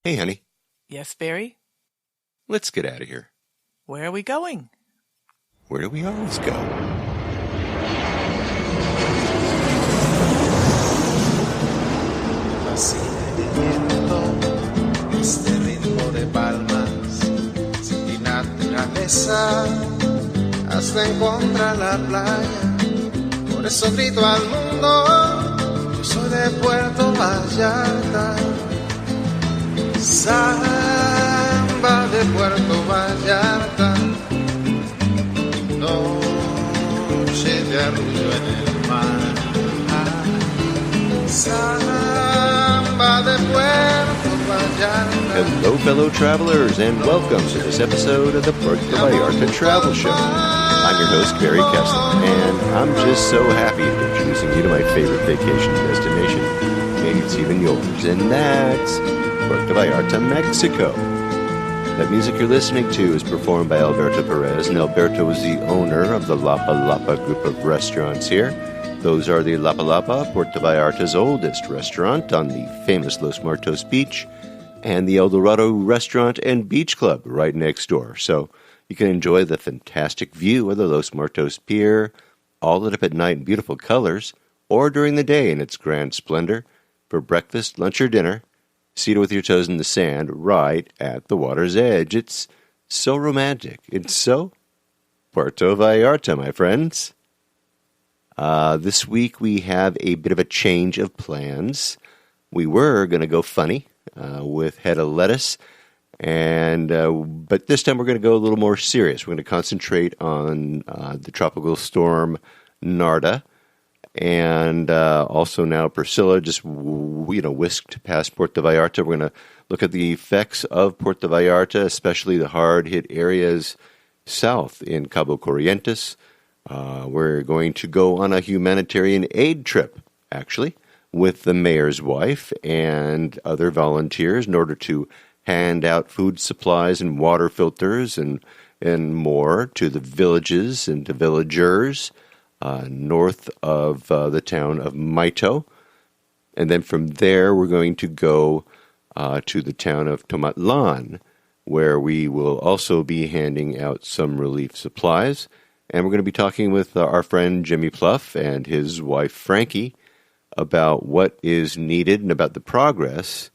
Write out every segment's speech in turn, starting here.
Hey, honey. Yes, Barry? Let's get out of here. Where are we going? Where do we always go? Este ritmo de palmas, sin naturaleza, hasta encontrar la playa. Por eso grito al mundo, yo soy de Puerto Vallarta. Samba de Puerto Vallarta, noche de arrullo en el mar. Samba de Puerto Vallarta. Hello, fellow travelers, and welcome to this episode of the Puerto Vallarta Travel Show. I'm your host, Barry Kessler, and I'm just so happy to be introducing you to my favorite vacation destination. Maybe it's even yours, and that's Puerto Vallarta, Mexico. That music you're listening to is performed by Alberto Perez, and Alberto is the owner of the Lapa Lapa group of restaurants here. Those are the Lapa Lapa, Puerto Vallarta's oldest restaurant on the famous Los Muertos Beach, and the El Dorado Restaurant and Beach Club right next door. So you can enjoy the fantastic view of the Los Muertos Pier, all lit up at night in beautiful colors, or during the day in its grand splendor, for breakfast, lunch, or dinner, seated with your toes in the sand right at the water's edge. It's so romantic. It's so Puerto Vallarta, my friends. This week we have a bit of a change of plans. We were going to go funny with head of lettuce, but this time we're going to go a little more serious. We're going to concentrate on the tropical storm Narda, and also now Priscilla just whisked past Puerto Vallarta. We're going to look at the effects of Puerto Vallarta, especially the hard-hit areas south in Cabo Corrientes. We're going to go on a humanitarian aid trip, actually, with the mayor's wife and other volunteers in order to hand out food supplies and water filters and more to the villages and to villagers north of the town of Maito. And then from there, we're going to go to the town of Tomatlan, where we will also be handing out some relief supplies. And we're going to be talking with our friend Jimmy Pluff and his wife Frankie about what is needed and about the progress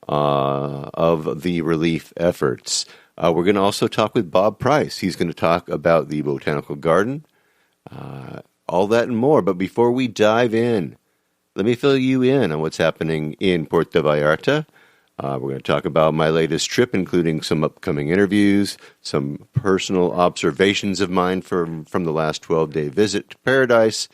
of the relief efforts. We're going to also talk with Bob Price. He's going to talk about the botanical garden, all that and more. But before we dive in, let me fill you in on what's happening in Puerto Vallarta. We're going to talk about my latest trip, including some upcoming interviews, some personal observations of mine from the last 12-day visit to Paradise.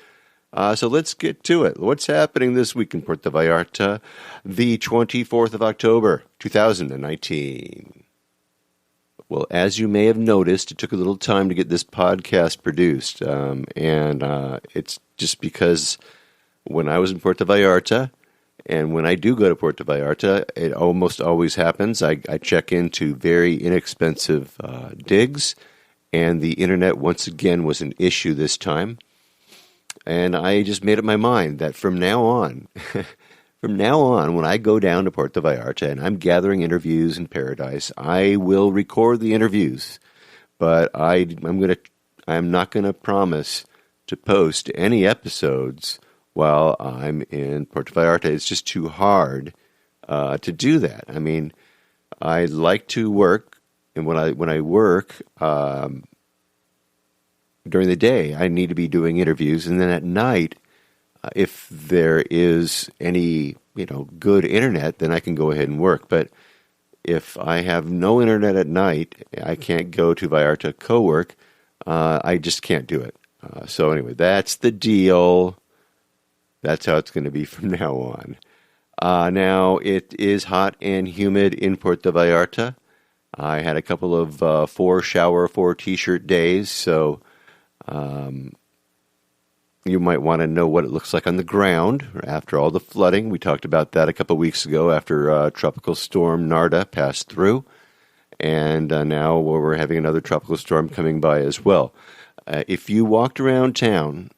So let's get to it. What's happening this week in Puerto Vallarta, the 24th of October, 2019? Well, as you may have noticed, it took a little time to get this podcast produced. It's just because when I was in Puerto Vallarta, and when I do go to Puerto Vallarta, it almost always happens. I check into very inexpensive digs, and the internet once again was an issue this time. And I just made up my mind that from now on, when I go down to Puerto Vallarta and I'm gathering interviews in Paradise, I will record the interviews, but I'm not going to promise to post any episodes while I'm in Puerto Vallarta. It's just too hard to do that. I mean, I like to work, and when I work during the day, I need to be doing interviews, and then at night, if there is any good internet, then I can go ahead and work. But if I have no internet at night, I can't go to Vallarta co-work. I just can't do it. So anyway, that's the deal. That's how it's going to be from now on. Now, it is hot and humid in Puerto Vallarta. I had a couple of 4 t-shirt days, so you might want to know what it looks like on the ground after all the flooding. We talked about that a couple of weeks ago after Tropical Storm Narda passed through. And now we're having another tropical storm coming by as well. If you walked around town,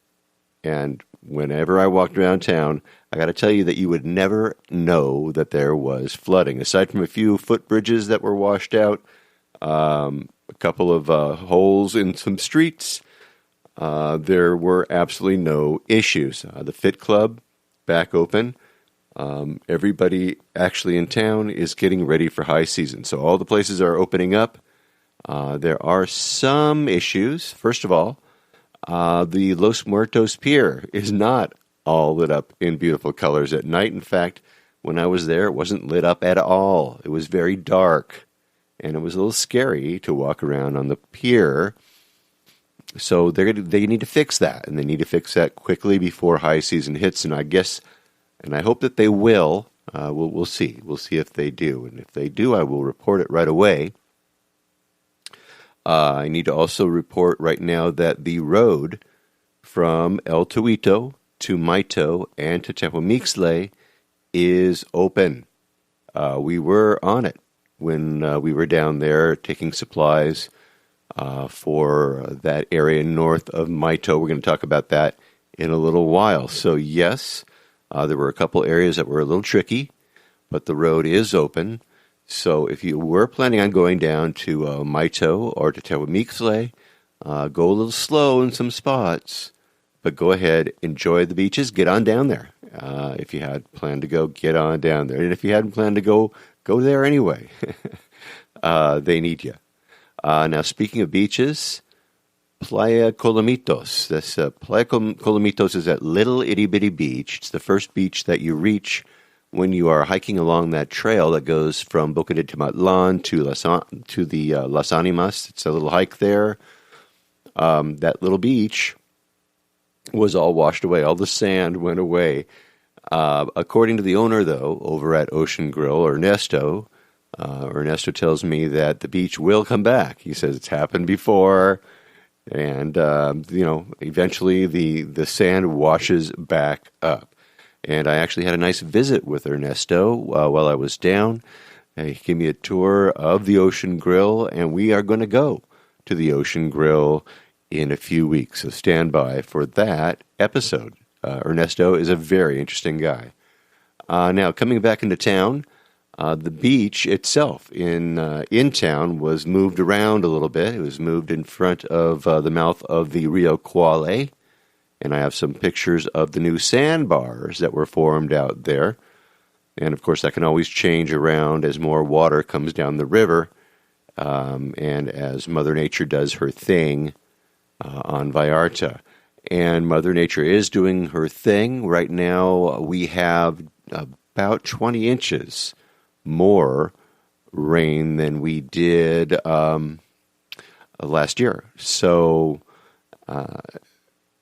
and whenever I walked around town, I got to tell you that you would never know that there was flooding. Aside from a few footbridges that were washed out, a couple of holes in some streets, there were absolutely no issues. The Fit Club, back open. Everybody actually in town is getting ready for high season. So all the places are opening up. There are some issues. First of all, the Los Muertos Pier is not all lit up in beautiful colors at night. In fact, when I was there, it wasn't lit up at all. It was very dark, and it was a little scary to walk around on the pier. So they need to fix that, and they need to fix that quickly before high season hits. And I guess, and I hope that they will. We'll see. We'll see if they do, and if they do, I will report it right away. I need to also report right now that the road from El Tuito to Maito and to Tehuamixle is open. We were on it when we were down there taking supplies for that area north of Maito. We're going to talk about that in a little while. So yes, there were a couple areas that were a little tricky, but the road is open. So if you were planning on going down to Maito or to Tehuamixle, go a little slow in some spots, but go ahead, enjoy the beaches, get on down there. If you had planned to go, get on down there. And if you hadn't planned to go there anyway. They need you. Now, speaking of beaches, Playa Colomitos. Playa Colomitos is that little itty-bitty beach. It's the first beach that you reach when you are hiking along that trail that goes from Boca de Timatlan to the Las Animas. It's a little hike there. That little beach was all washed away. All the sand went away. According to the owner, though, over at Ocean Grill, Ernesto tells me that the beach will come back. He says it's happened before, and eventually the sand washes back up. And I actually had a nice visit with Ernesto while I was down. He gave me a tour of the Ocean Grill, and we are going to go to the Ocean Grill in a few weeks. So stand by for that episode. Ernesto is a very interesting guy. Now, coming back into town, the beach itself in town was moved around a little bit. It was moved in front of the mouth of the Rio Quale. And I have some pictures of the new sandbars that were formed out there. And, of course, that can always change around as more water comes down the river and as Mother Nature does her thing on Vallarta. And Mother Nature is doing her thing. Right now, we have about 20 inches more rain than we did last year. So...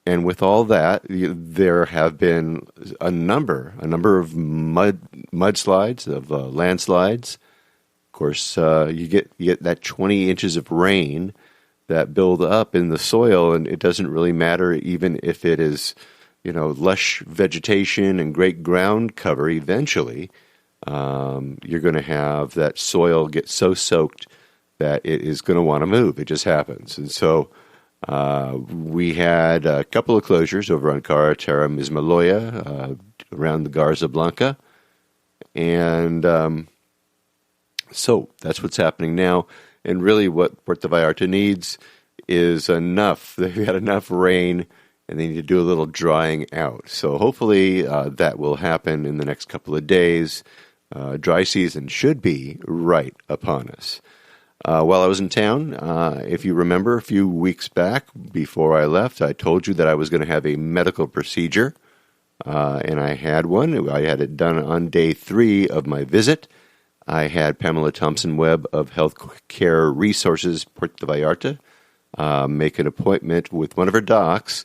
and with all that, there have been a number of mudslides, of landslides. Of course, you get that 20 inches of rain that build up in the soil, and it doesn't really matter even if it is, lush vegetation and great ground cover. Eventually, you're going to have that soil get so soaked that it is going to want to move. It just happens, and so. We had a couple of closures over on Carretera Mismaloya, around the Garza Blanca. And so that's what's happening now. And really what Puerto Vallarta needs is enough. They've had enough rain, and they need to do a little drying out. So hopefully that will happen in the next couple of days. Dry season should be right upon us. While I was in town, if you remember, a few weeks back before I left, I told you that I was going to have a medical procedure, and I had one. I had it done on day 3 of my visit. I had Pamela Thompson-Webb of Healthcare Resources Puerto Vallarta make an appointment with one of her docs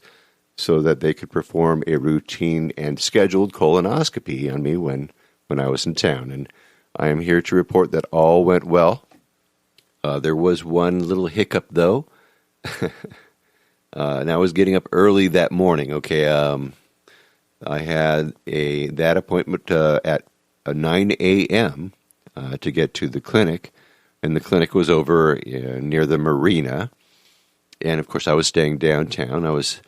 so that they could perform a routine and scheduled colonoscopy on me when I was in town. And I am here to report that all went well. There was one little hiccup, though. And I was getting up early that morning. Okay, I had that appointment at 9 a.m. To get to the clinic, and the clinic was over near the marina. And of course, I was staying downtown. I was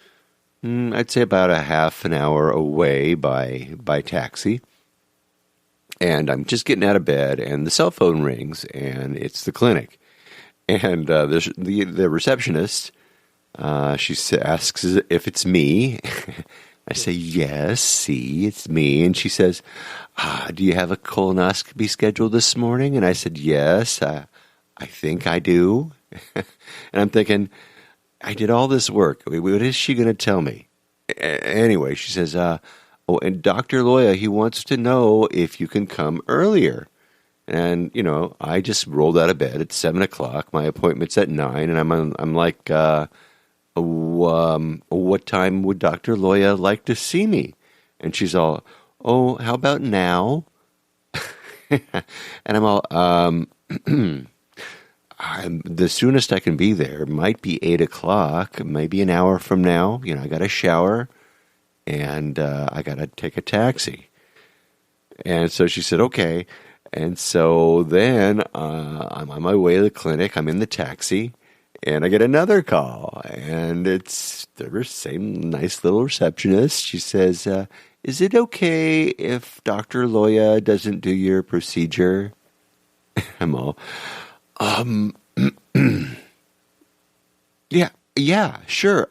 I'd say about a half an hour away by taxi. And I'm just getting out of bed, and the cell phone rings, and it's the clinic. And the receptionist, asks if it's me. I say, yes, see, it's me. And she says, do you have a colonoscopy scheduled this morning? And I said, yes, I think I do. And I'm thinking, I did all this work. What is she going to tell me? Anyway, she says, and Dr. Loya, he wants to know if you can come earlier. And, I just rolled out of bed at 7 o'clock. My appointment's at 9. And I'm like, what time would Dr. Loya like to see me? And she's all, how about now? And I'm all, the soonest I can be there might be 8 o'clock, maybe an hour from now. I got to shower, and I got to take a taxi. And so she said, okay. And so then I'm on my way to the clinic. I'm in the taxi, and I get another call. And it's the same nice little receptionist. She says, is it okay if Dr. Loya doesn't do your procedure? I'm all, yeah, sure.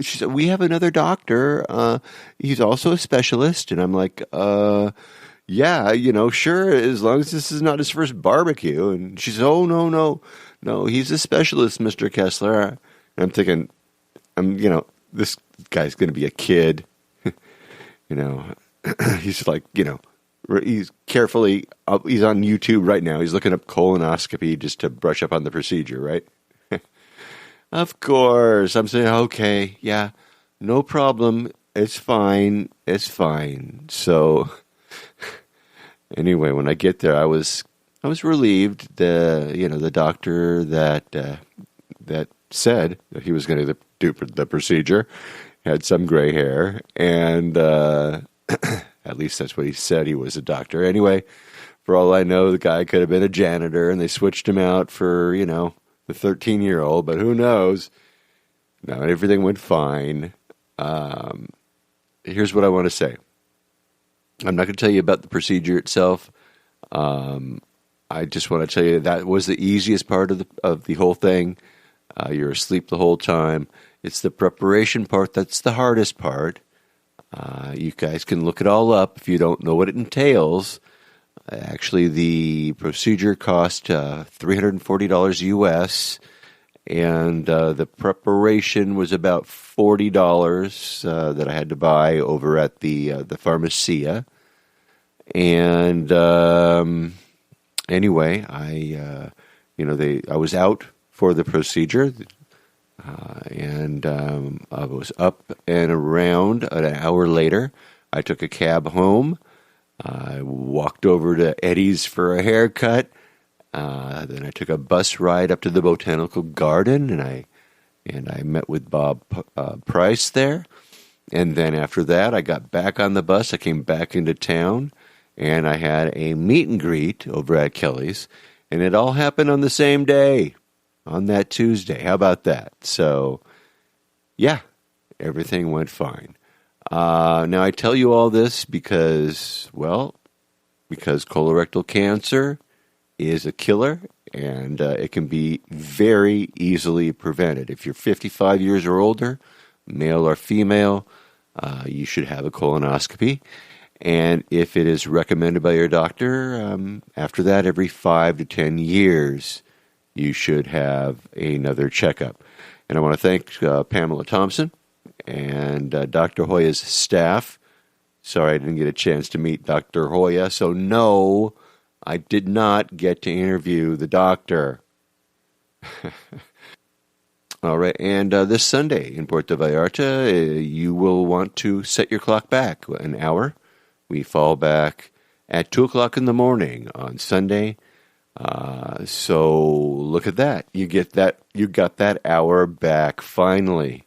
She said, we have another doctor. He's also a specialist. And I'm like, yeah, sure, as long as this is not his first barbecue. And she says, oh, no, he's a specialist, Mr. Kessler. And I'm thinking, this guy's going to be a kid. He's like, he's carefully, he's on YouTube right now. He's looking up colonoscopy just to brush up on the procedure, right? Of course. I'm saying, okay, yeah, no problem. It's fine. So anyway, when I get there, I was relieved. The doctor that said that he was going to do the procedure had some gray hair, and at least that's what he said. He was a doctor. Anyway, for all I know, the guy could have been a janitor, and they switched him out for, the 13-year-old, but who knows? No, everything went fine. Here's what I want to say. I'm not going to tell you about the procedure itself. I just want to tell you that was the easiest part of the whole thing. You're asleep the whole time. It's the preparation part that's the hardest part. You guys can look it all up if you don't know what it entails. Actually, the procedure cost $340 US, and the preparation was about $40 that I had to buy over at the pharmacia. And anyway, I was out for the procedure, and I was up and around an hour later. I took a cab home. I walked over to Eddie's for a haircut. Then I took a bus ride up to the botanical garden, and I met with Bob Price there. And then after that, I got back on the bus. I came back into town, and I had a meet and greet over at Kelly's, and it all happened on the same day, on that Tuesday. How about that? So, yeah, everything went fine. Now, I tell you all this because colorectal cancer is a killer, and it can be very easily prevented. If you're 55 years or older, male or female, you should have a colonoscopy. And if it is recommended by your doctor, after that, every 5 to 10 years, you should have another checkup. And I want to thank Pamela Thompson and Dr. Hoya's staff. Sorry I didn't get a chance to meet Dr. Hoya, so no, I did not get to interview the doctor. All right, and this Sunday in Puerto Vallarta, you will want to set your clock back an hour. We fall back at 2 o'clock in the morning on Sunday. So look at that. You got that hour back finally.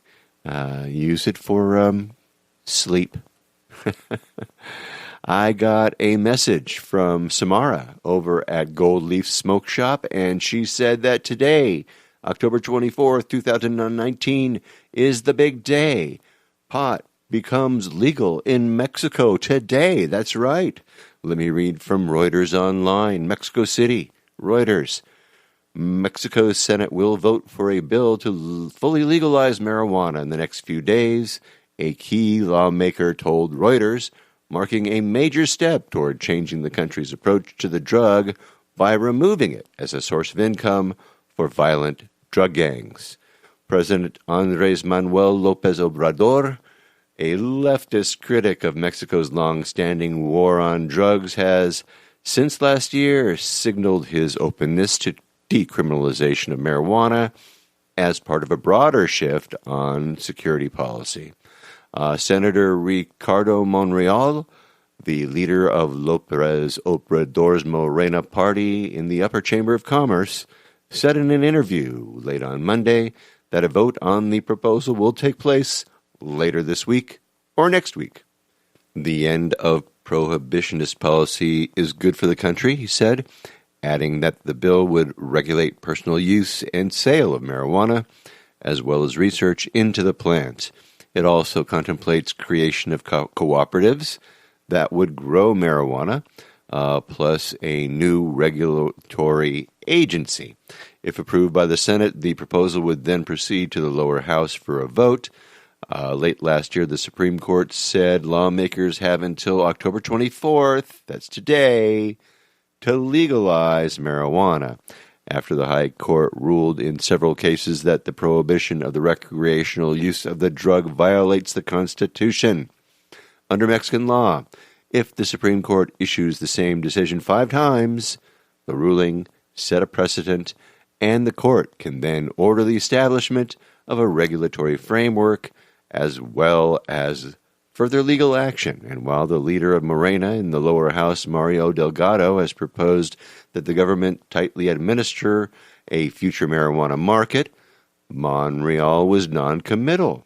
Use it for sleep. I got a message from Samara over at Gold Leaf Smoke Shop, and she said that today, October 24th, 2019, is the big day. Pot becomes legal in Mexico today. That's right. Let me read from Reuters Online. Mexico City, Reuters. Mexico's Senate will vote for a bill to fully legalize marijuana in the next few days, a key lawmaker told Reuters, marking a major step toward changing the country's approach to the drug by removing it as a source of income for violent drug gangs. President Andrés Manuel López Obrador, a leftist critic of Mexico's long-standing war on drugs, has, since last year, signaled his openness to decriminalization of marijuana as part of a broader shift on security policy. Senator Ricardo Monreal, the leader of López Obrador's Morena party in the upper chamber of commerce, said in an interview late on Monday that a vote on the proposal will take place later this week or next week. The end of prohibitionist policy is good for the country, he said, adding that the bill would regulate personal use and sale of marijuana, as well as research into the plant. It also contemplates creation of cooperatives that would grow marijuana, plus a new regulatory agency. If approved by the Senate, the proposal would then proceed to the lower house for a vote. Late last year, the Supreme Court said lawmakers have until October 24th, that's today, to legalize marijuana, after the High Court ruled in several cases that the prohibition of the recreational use of the drug violates the Constitution. Under Mexican law, if the Supreme Court issues the same decision 5 times, the ruling set a precedent, and the court can then order the establishment of a regulatory framework as well as further legal action. And while the leader of Morena in the lower house, Mario Delgado, has proposed that the government tightly administer a future marijuana market, Monreal was non-committal.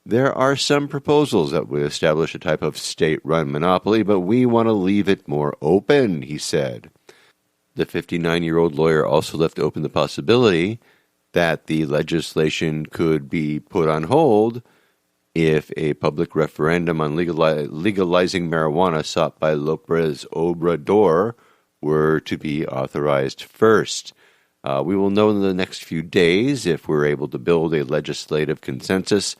There are some proposals that would establish a type of state-run monopoly, but we want to leave it more open, he said. The 59-year-old lawyer also left open the possibility that the legislation could be put on hold if a public referendum on legalizing marijuana sought by López Obrador were to be authorized first. We will know in the next few days if we're able to build a legislative consensus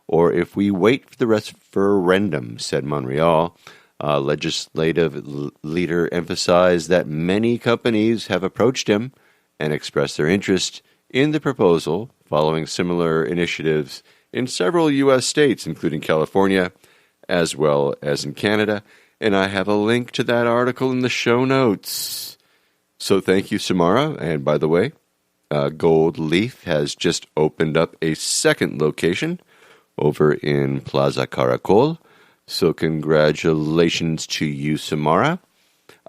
or if we wait for the referendum, said Monreal. Legislative leader emphasized that many companies have approached him and expressed their interest in the proposal following similar initiatives in several U.S. states, including California, as well as in Canada. And I have a link to that article in the show notes. So thank you, Samara. And by the way, Gold Leaf has just opened up a second location over in Plaza Caracol. So congratulations to you, Samara.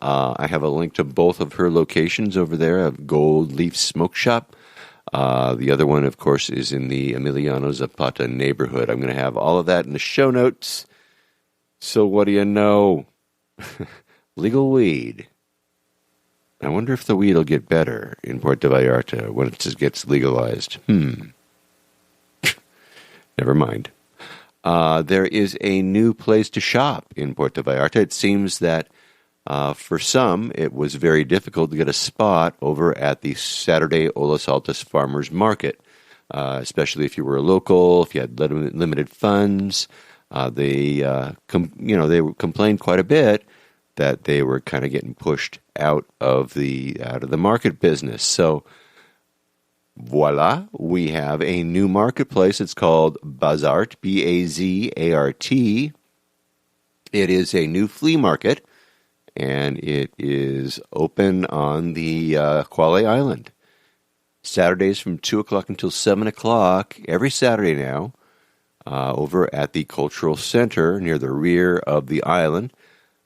I have a link to both of her locations over there of Gold Leaf Smoke Shop. The other one, of course, is in the Emiliano Zapata neighborhood. I'm going to have all of that in the show notes. So what do you know? Legal weed. I wonder if the weed will get better in Puerto Vallarta when it just gets legalized. Never mind. There is a new place to shop in Puerto Vallarta. It seems that for some, it was very difficult to get a spot over at the Saturday Olas Altas Farmers Market, especially if you were a local, if you had limited funds. They complained quite a bit that they were kind of getting pushed out of the market business. So voila, we have a new marketplace. It's called Bazart, B-A-Z-A-R-T. It is a new flea market, and it is open on the Kwale Island. Saturdays from 2 o'clock until 7 o'clock, every Saturday now, over at the Cultural Center near the rear of the island.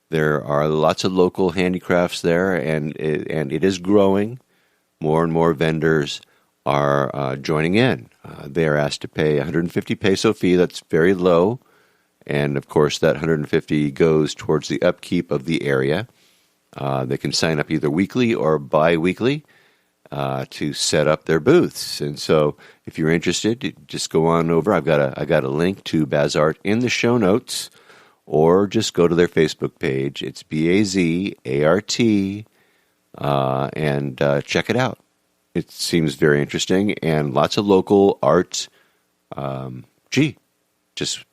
There are lots of local handicrafts there, and it is growing. More and more vendors are joining in. They are asked to pay 150 peso fee. That's very low. And, of course, that 150 goes towards the upkeep of the area. They can sign up either weekly or bi-weekly. to set up their booths. And so if you're interested, just go on over. I got a link to Bazart in the show notes, or just go to their Facebook page. It's Bazart, and check it out. It seems very interesting, and lots of local art. Just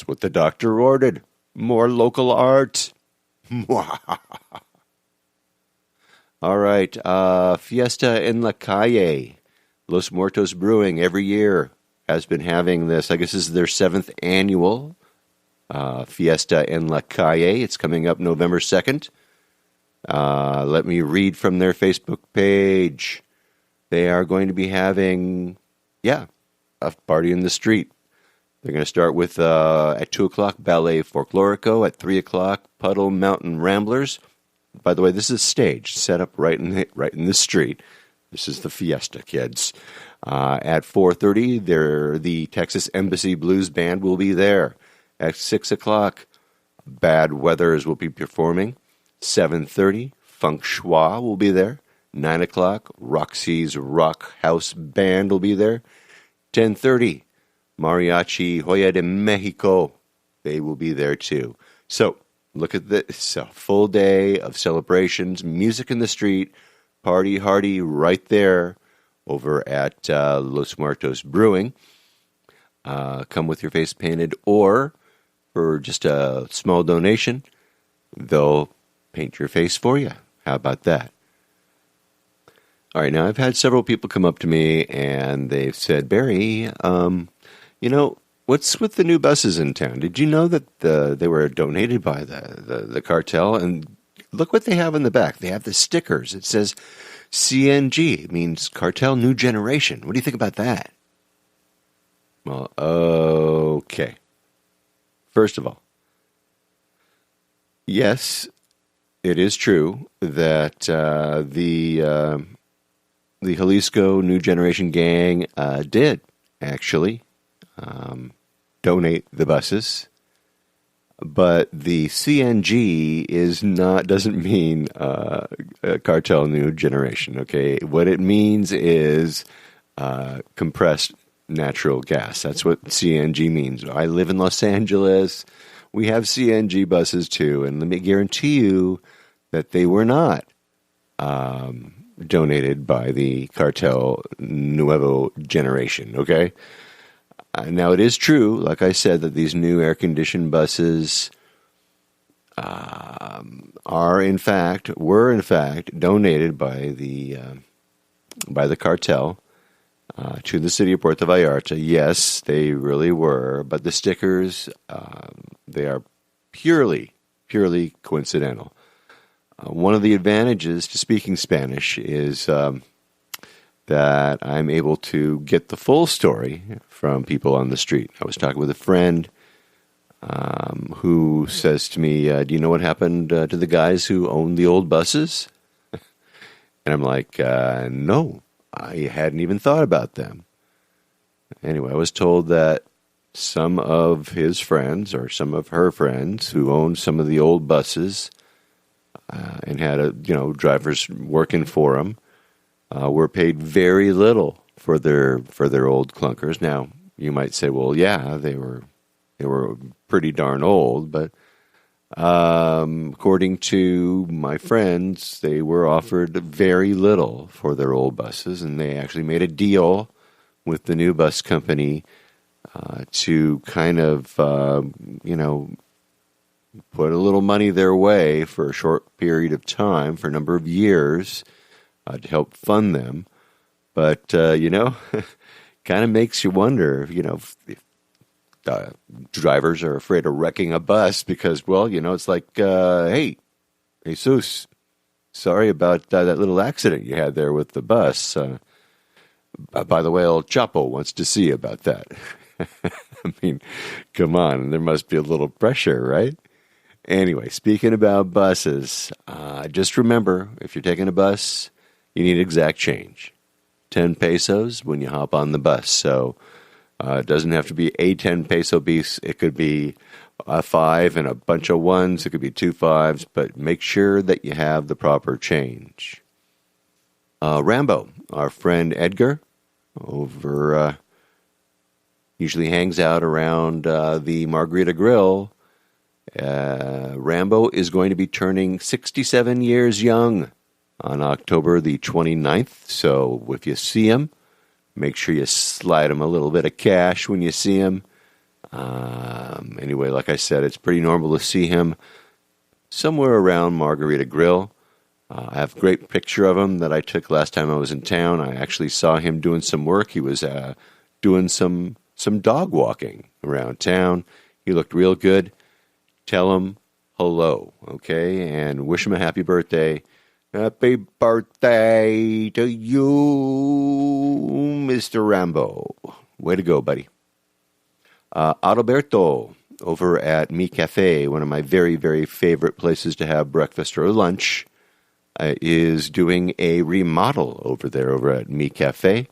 what the doctor ordered. More local art. All right. Fiesta en la Calle. Los Muertos Brewing every year has been having this. I guess this is their 7th annual Fiesta en la Calle. It's coming up November 2nd. Let me read from their Facebook page. They are going to be having, a party in the street. They're going to start with, at 2 o'clock, Ballet Folklorico. At 3 o'clock, Puddle Mountain Ramblers. By the way, this is a stage set up right in the street. This is the fiesta, kids. At 4:30, the Texas Embassy Blues Band will be there. At 6 o'clock, Bad Weathers will be performing. 7:30, Funk Schwa will be there. 9 o'clock, Roxy's Rock House Band will be there. 10:30, Mariachi Joya de Mexico. They will be there too. So, look at this. A full day of celebrations, music in the street, party hardy right there over at Los Muertos Brewing. Come with your face painted, or for just a small donation, they'll paint your face for you. How about that? All right, now I've had several people come up to me and they've said, Barry, what's with the new buses in town? Did you know that they were donated by the cartel? And look what they have in the back. They have the stickers. It says CNG. It means Cartel New Generation. What do you think about that? Well, okay. First of all, yes, it is true that the Jalisco New Generation gang did actually donate the buses, but the CNG doesn't mean Cartel New Generation. Okay, what it means is compressed natural gas. That's what CNG means. I live in Los Angeles. We have CNG buses too, and let me guarantee you that they were not donated by the Cartel Nuevo Generation, okay? Now, it is true, like I said, that these new air-conditioned buses were in fact donated by the cartel to the city of Puerto Vallarta. Yes, they really were, but the stickers, they are purely coincidental. One of the advantages to speaking Spanish is that I'm able to get the full story from people on the street. I was talking with a friend who says to me, do you know what happened to the guys who owned the old buses? And I'm like, no, I hadn't even thought about them. Anyway, I was told that some of his friends or some of her friends who owned some of the old buses and had drivers working for them were paid very little for their old clunkers. Now, you might say, well, yeah, they were pretty darn old, but according to my friends, they were offered very little for their old buses, and they actually made a deal with the new bus company to kind of, put a little money their way for a short period of time, for a number of years, to help fund them. But, kind of makes you wonder, if drivers are afraid of wrecking a bus because, well, it's like, hey, Jesus, sorry about that little accident you had there with the bus. By the way, El Chapo wants to see about that. I mean, come on, there must be a little pressure, right? Anyway, speaking about buses, just remember, if you're taking a bus, you need exact change. 10 pesos when you hop on the bus. So it doesn't have to be a 10 peso piece. It could be a 5 and a bunch of ones. It could be 2 5s, but make sure that you have the proper change. Rambo, our friend Edgar, over usually hangs out around the Margarita Grill. Rambo is going to be turning 67 years young on October the 29th. So if you see him, make sure you slide him a little bit of cash when you see him. Anyway, like I said, it's pretty normal to see him somewhere around Margarita Grill. I have a great picture of him that I took last time I was in town. I actually saw him doing some work. He was doing some dog walking around town. He looked real good. Tell him hello, okay? And wish him a happy birthday. Happy birthday to you, Mr. Rambo. Way to go, buddy. Adalberto over at Mi Cafe, one of my very, very favorite places to have breakfast or lunch, is doing a remodel over at Mi Cafe.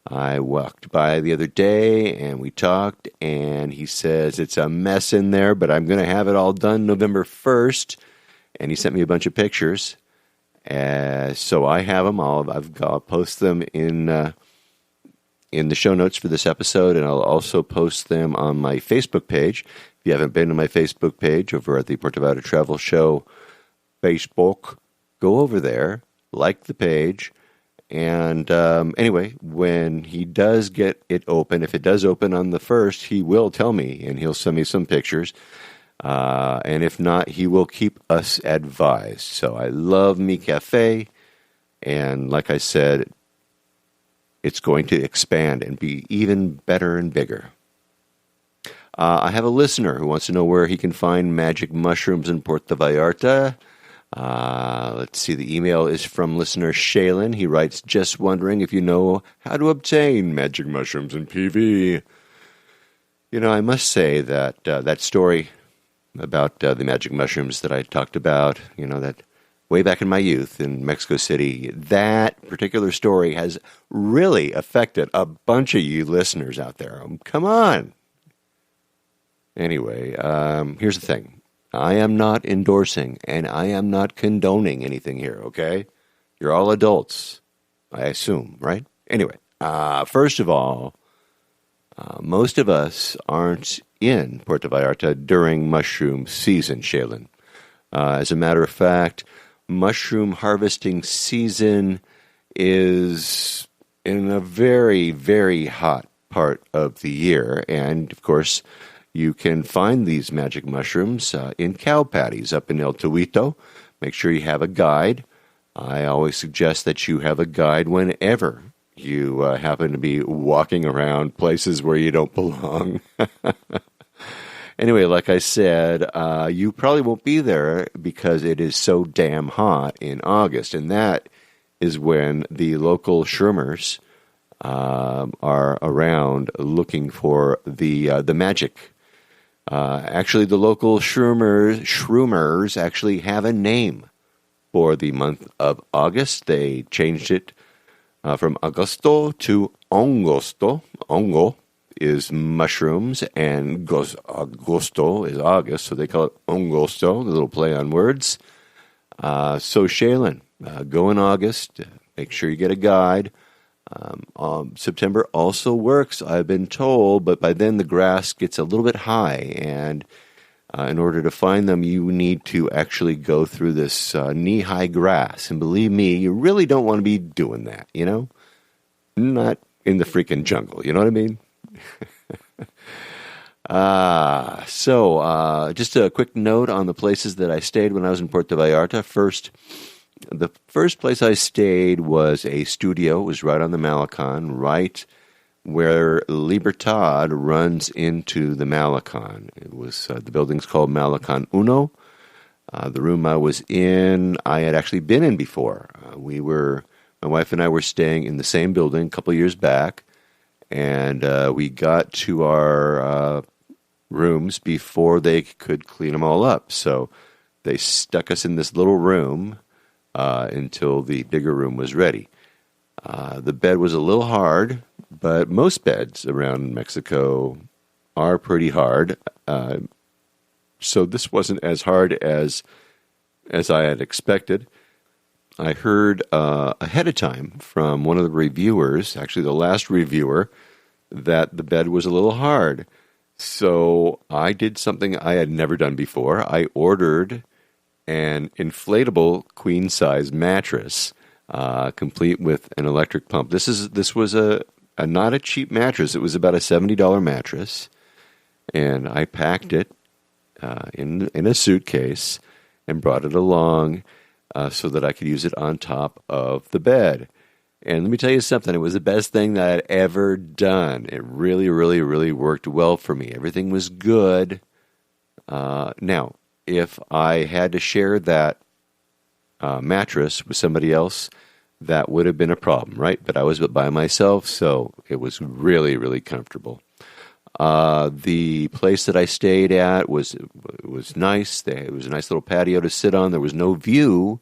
I walked by the other day and we talked, and he says it's a mess in there, but I'm going to have it all done November 1st. And he sent me a bunch of pictures. So I have them. I'll post them in the show notes for this episode, and I'll also post them on my Facebook page. If you haven't been to my Facebook page over at the Puerto Vallarta Travel Show Facebook, go over there, like the page. And anyway, when he does get it open, if it does open on the 1st, he will tell me, and he'll send me some pictures. And if not, he will keep us advised. So I love Mi Cafe, and like I said, it's going to expand and be even better and bigger. I have a listener who wants to know where he can find magic mushrooms in Puerto Vallarta. Let's see, the email is from listener Shaylin. He writes, just wondering if you know how to obtain magic mushrooms in PV. You know, I must say that that story about the magic mushrooms that I talked about, you know, that way back in my youth in Mexico City, that particular story has really affected a bunch of you listeners out there. Come on. Anyway, here's the thing. I am not endorsing and I am not condoning anything here, okay? You're all adults, I assume, right? Anyway, first of all, most of us aren't in Puerto Vallarta during mushroom season, Shaylin. As a matter of fact, mushroom harvesting season is in a very, very hot part of the year. And, of course, you can find these magic mushrooms in cow patties up in El Tuito. Make sure you have a guide. I always suggest that you have a guide whenever you happen to be walking around places where you don't belong. Anyway, like I said, you probably won't be there because it is so damn hot in August. And that is when the local shroomers are around looking for the magic. Actually, the local shroomers actually have a name for the month of August. They changed it from Agosto to Ongosto. Ongo is mushrooms, and Agosto is August, so they call it Ongosto, the little play on words. So, Shaylin, go in August. Make sure you get a guide. September also works, I've been told, but by then the grass gets a little bit high, and in order to find them, you need to actually go through this knee-high grass. And believe me, you really don't want to be doing that, you know? Not in the freaking jungle, you know what I mean? Just a quick note on the places that I stayed when I was in Puerto Vallarta. The first place I stayed was a studio. It was right on the Malecon, right where Libertad runs into the Malecon. It was the building's called Malecon Uno. The room I was in, I had actually been in before. My wife and I were staying in the same building a couple years back, and we got to our rooms before they could clean them all up. So they stuck us in this little room until the bigger room was ready. The bed was a little hard, but most beds around Mexico are pretty hard. So this wasn't as hard as I had expected. I heard ahead of time from one of the reviewers, actually the last reviewer, that the bed was a little hard. So I did something I had never done before. I ordered an inflatable queen-size mattress, complete with an electric pump. This was a not a cheap mattress. It was about a $70 mattress, and I packed it in a suitcase and brought it along so that I could use it on top of the bed. And let me tell you something, it was the best thing that I'd ever done. It really, really, really worked well for me. Everything was good. Now, if I had to share that mattress with somebody else, that would have been a problem, right? But I was by myself, so it was really, really comfortable. The place that I stayed at was nice. It was a nice little patio to sit on. There was no view,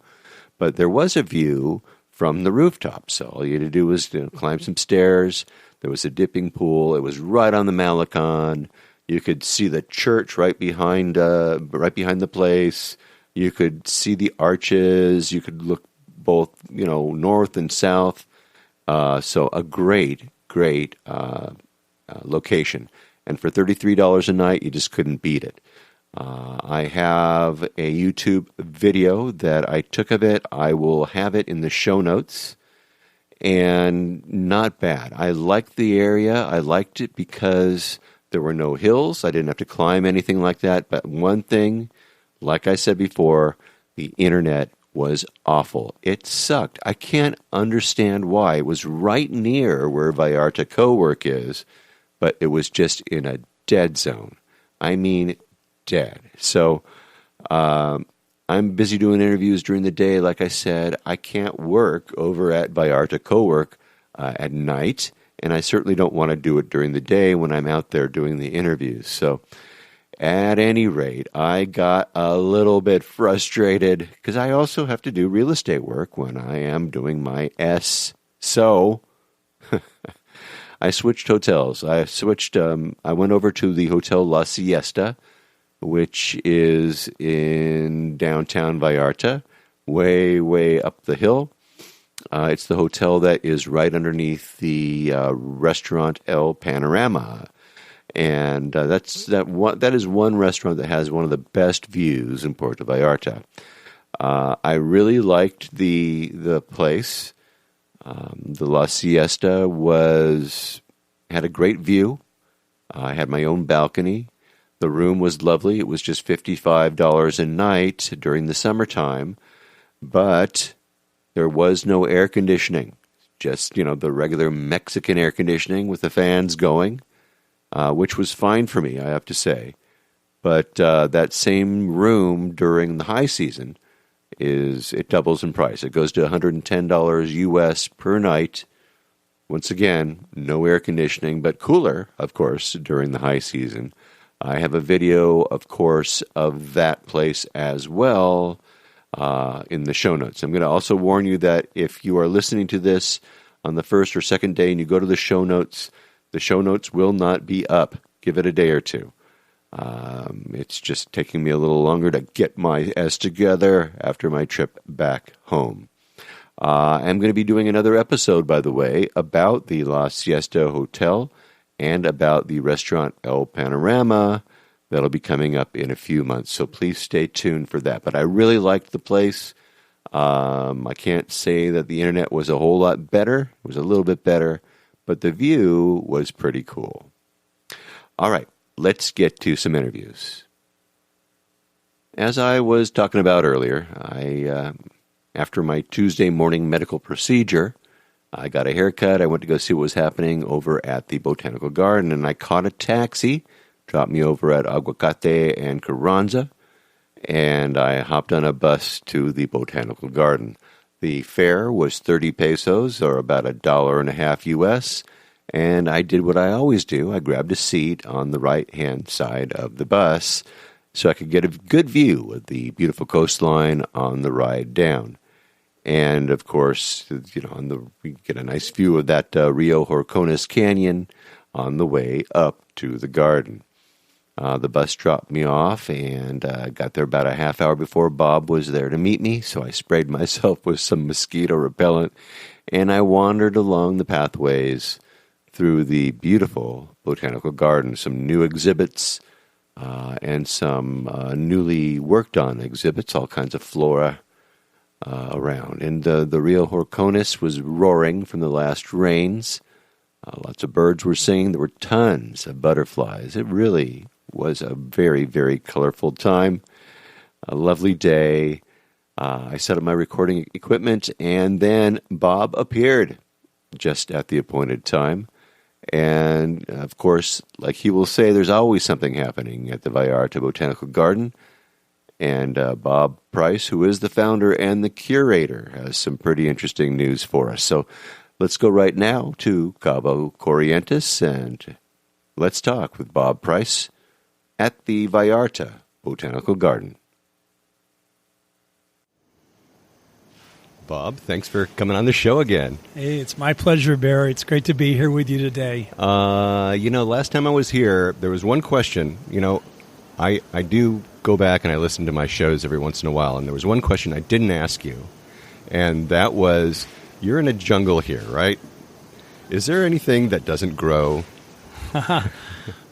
but there was a view from the rooftop. So all you had to do was climb some stairs. There was a dipping pool. It was right on the Malecon. You could see the church right behind the place. You could see the arches. You could look both, north and south. So a great location. And for $33 a night, you just couldn't beat it. I have a YouTube video that I took of it. I will have it in the show notes. And not bad. I liked the area. I liked it because there were no hills. I didn't have to climb anything like that. But one thing, like I said before, the internet was awful. It sucked. I can't understand why. It was right near where Vallarta Co-work is, but it was just in a dead zone. I mean, dead. So I'm busy doing interviews during the day. Like I said, I can't work over at Vallarta Co-work at night, and I certainly don't want to do it during the day when I'm out there doing the interviews. So at any rate, I got a little bit frustrated because I also have to do real estate work when I am doing my S. So I switched hotels. I went over to the Hotel La Siesta, which is in downtown Vallarta, way, way up the hill. It's the hotel that is right underneath the restaurant El Panorama. And that is one restaurant that has one of the best views in Puerto Vallarta. I really liked the place. The La Siesta had a great view. I had my own balcony. The room was lovely. It was just $55 a night during the summertime, but there was no air conditioning. Just, the regular Mexican air conditioning with the fans going, which was fine for me, I have to say. But that same room during the high season it doubles in price. It goes to $110 US per night. Once again, no air conditioning, but cooler, of course, during the high season. I have a video, of course, of that place as well in the show notes. I'm going to also warn you that if you are listening to this on the first or second day and you go to the show notes will not be up. Give it a day or two. It's just taking me a little longer to get my S together after my trip back home. I'm going to be doing another episode, by the way, about the La Siesta Hotel and about the restaurant El Panorama. That'll be coming up in a few months, so please stay tuned for that. But I really liked the place. I can't say that the internet was a whole lot better. It was a little bit better, but the view was pretty cool. All right, let's get to some interviews. As I was talking about earlier, after my Tuesday morning medical procedure, I got a haircut. I went to go see what was happening over at the Botanical Garden, and I caught a taxi, dropped me over at Aguacate and Carranza, and I hopped on a bus to the Botanical Garden. The fare was 30 pesos, or about $1.50 US, and I did what I always do. I grabbed a seat on the right-hand side of the bus so I could get a good view of the beautiful coastline on the ride down. And, of course, we get a nice view of that Rio Horcones Canyon on the way up to the garden. The bus dropped me off, and got there about a half hour before Bob was there to meet me, so I sprayed myself with some mosquito repellent, and I wandered along the pathways through the beautiful botanical garden, some new exhibits and some newly worked on exhibits, all kinds of flora around. And the Rio Horcones was roaring from the last rains. Lots of birds were singing. There were tons of butterflies. It really was a very, very colorful time. A lovely day. I set up my recording equipment, and then Bob appeared just at the appointed time. And, of course, like he will say, there's always something happening at the Vallarta Botanical Garden. And Bob Price, who is the founder and the curator, has some pretty interesting news for us. So let's go right now to Cabo Corrientes, and let's talk with Bob Price at the Vallarta Botanical Garden. Bob, thanks for coming on the show again. Hey, it's my pleasure, Barry. It's great to be here with you today. Last time I was here, there was one question. I do go back and I listen to my shows every once in a while, and there was one question I didn't ask you, and that was, you're in a jungle here, right? Is there anything that doesn't grow?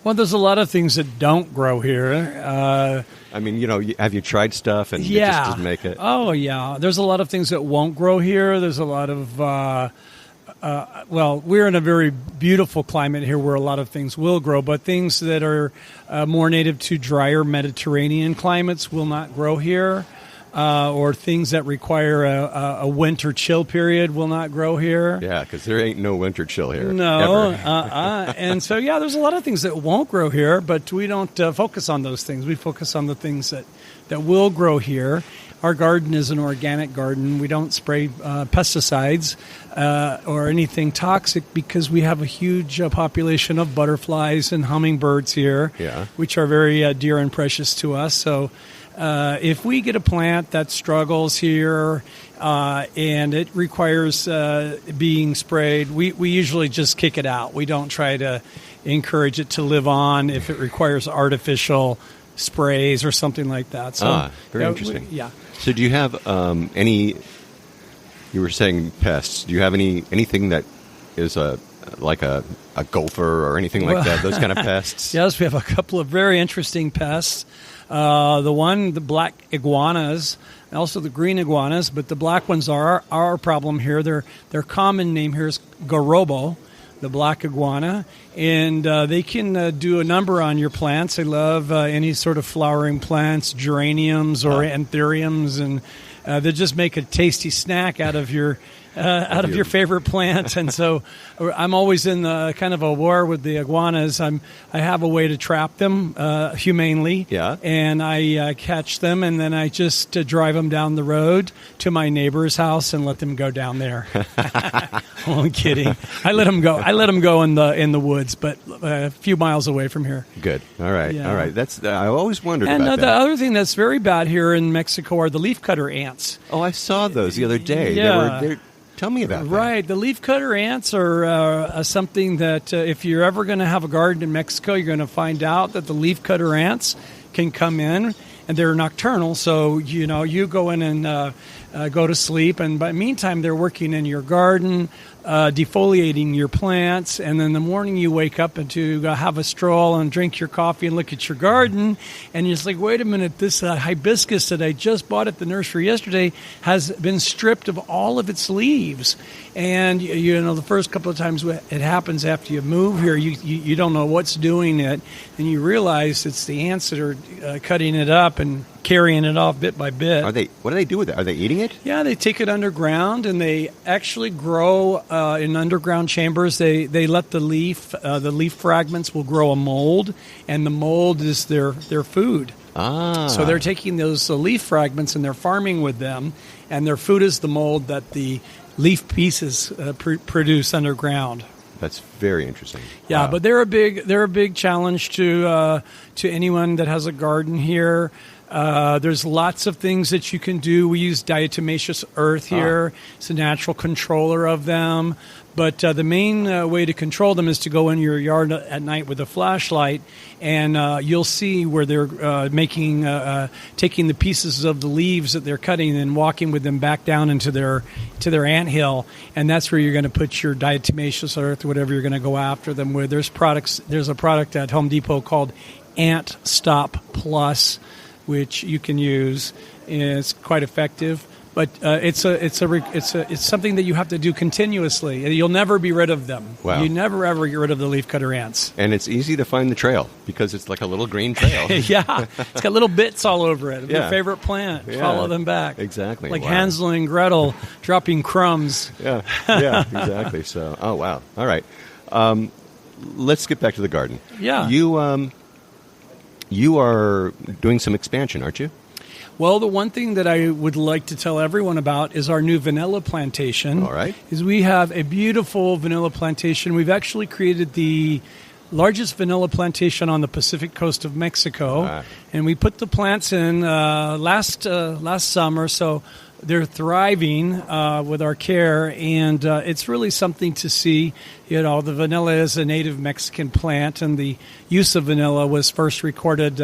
Well, there's a lot of things that don't grow here. Have you tried stuff and it just doesn't make it? Oh, yeah. There's a lot of things that won't grow here. There's a lot of, we're in a very beautiful climate here where a lot of things will grow, but things that are more native to drier Mediterranean climates will not grow here. Or things that require a winter chill period will not grow here. Yeah, because there ain't no winter chill here. No. And so, there's a lot of things that won't grow here, but we don't focus on those things. We focus on the things that will grow here. Our garden is an organic garden. We don't spray pesticides or anything toxic because we have a huge population of butterflies and hummingbirds here, which are very dear and precious to us. So if we get a plant that struggles here and it requires being sprayed, we usually just kick it out. We don't try to encourage it to live on if it requires artificial sprays or something like that. So, very interesting. So do you have any, you were saying pests, do you have anything that is like a gopher or anything like that, those kind of pests? Yes, we have a couple of very interesting pests. The black iguanas, and also the green iguanas, but the black ones are our problem here. Their common name here is Gorobo, the black iguana, and they can do a number on your plants. They love any sort of flowering plants, geraniums or anthuriums, and they just make a tasty snack out of your favorite plant. And so I'm always in kind of a war with the iguanas. I have a way to trap them humanely, and I catch them, and then I just drive them down the road to my neighbor's house and let them go down there. I'm kidding. I let them go in the woods, but a few miles away from here. Good. All right. All right. That's I always wondered about that. And the that. other thing that's very bad here in Mexico are the leafcutter ants. Oh, I saw those the other day. Yeah. Tell me about that. Right. The leafcutter ants are something that if you're ever going to have a garden in Mexico, you're going to find out that the leafcutter ants can come in, and they're nocturnal. So, you go in and go to sleep, and by the meantime, they're working in your garden, defoliating your plants, and then in the morning you wake up and to have a stroll and drink your coffee and look at your garden, and you're just like, wait a minute, this hibiscus that I just bought at the nursery yesterday has been stripped of all of its leaves. And, the first couple of times it happens after you move here, you don't know what's doing it, and you realize it's the ants that are cutting it up and carrying it off bit by bit. What do they do with it? Are they eating it? Yeah, they take it underground, and they actually grow in underground chambers. They let the leaf fragments will grow a mold, and the mold is their food. So they're taking those leaf fragments and they're farming with them, and their food is the mold that the leaf pieces produce underground. That's very interesting. Yeah, wow. But they're a big challenge to anyone that has a garden here. There's lots of things that you can do. We use diatomaceous earth here. It's a natural controller of them. But the main way to control them is to go in your yard at night with a flashlight, and you'll see where they're taking the pieces of the leaves that they're cutting and walking with them back down into their anthill, and that's where you're going to put your diatomaceous earth, whatever you're going to go after them with. There's a product at Home Depot called Ant Stop Plus, which you can use. It's quite effective. But it's something that you have to do continuously. You'll never be rid of them. Wow. You never ever get rid of the leafcutter ants. And it's easy to find the trail because it's like a little green trail. Yeah, it's got little bits all over it. Yeah. Your favorite plant. Yeah. Follow them back. Exactly. Like Wow. Hansel and Gretel dropping crumbs. Yeah, exactly. So, oh wow. All right. Let's get back to the garden. Yeah. You are doing some expansion, aren't you? Well, the one thing that I would like to tell everyone about is our new vanilla plantation. All right. Is we have a beautiful vanilla plantation. We've actually created the largest vanilla plantation on the Pacific coast of Mexico, Wow. and we put the plants in last summer. So they're thriving with our care, and it's really something to see. You know, the vanilla is a native Mexican plant, and the use of vanilla was first recorded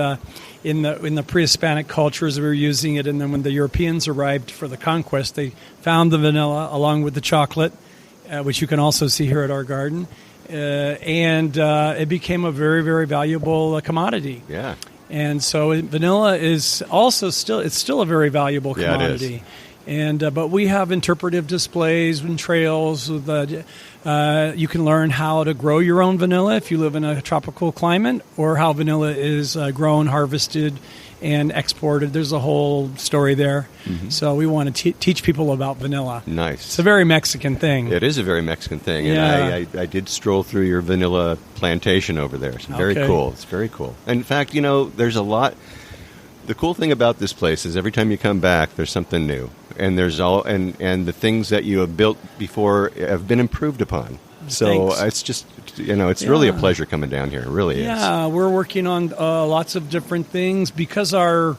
in the pre-Hispanic cultures. We were using it, and then when the Europeans arrived for the conquest, they found the vanilla along with the chocolate, which you can also see here at our garden, and it became a very, very valuable commodity. Yeah. And so vanilla is also still a very valuable commodity. Yeah, it is. And but we have interpretive displays and trails with you can learn how to grow your own vanilla if you live in a tropical climate, or how vanilla is grown, harvested, and exported. There's a whole story there. Mm-hmm. So we want to teach people about vanilla. Nice. It's a very Mexican thing. It is a very Mexican thing, Yeah. and I did stroll through your vanilla plantation over there. It's very Okay. cool. It's very cool. In fact, there's a lot. The cool thing about this place is every time you come back, there's something new, and there's and the things that you have built before have been improved upon. So Thanks. it's just it's really a pleasure coming down here. It really is. Yeah, we're working on lots of different things because our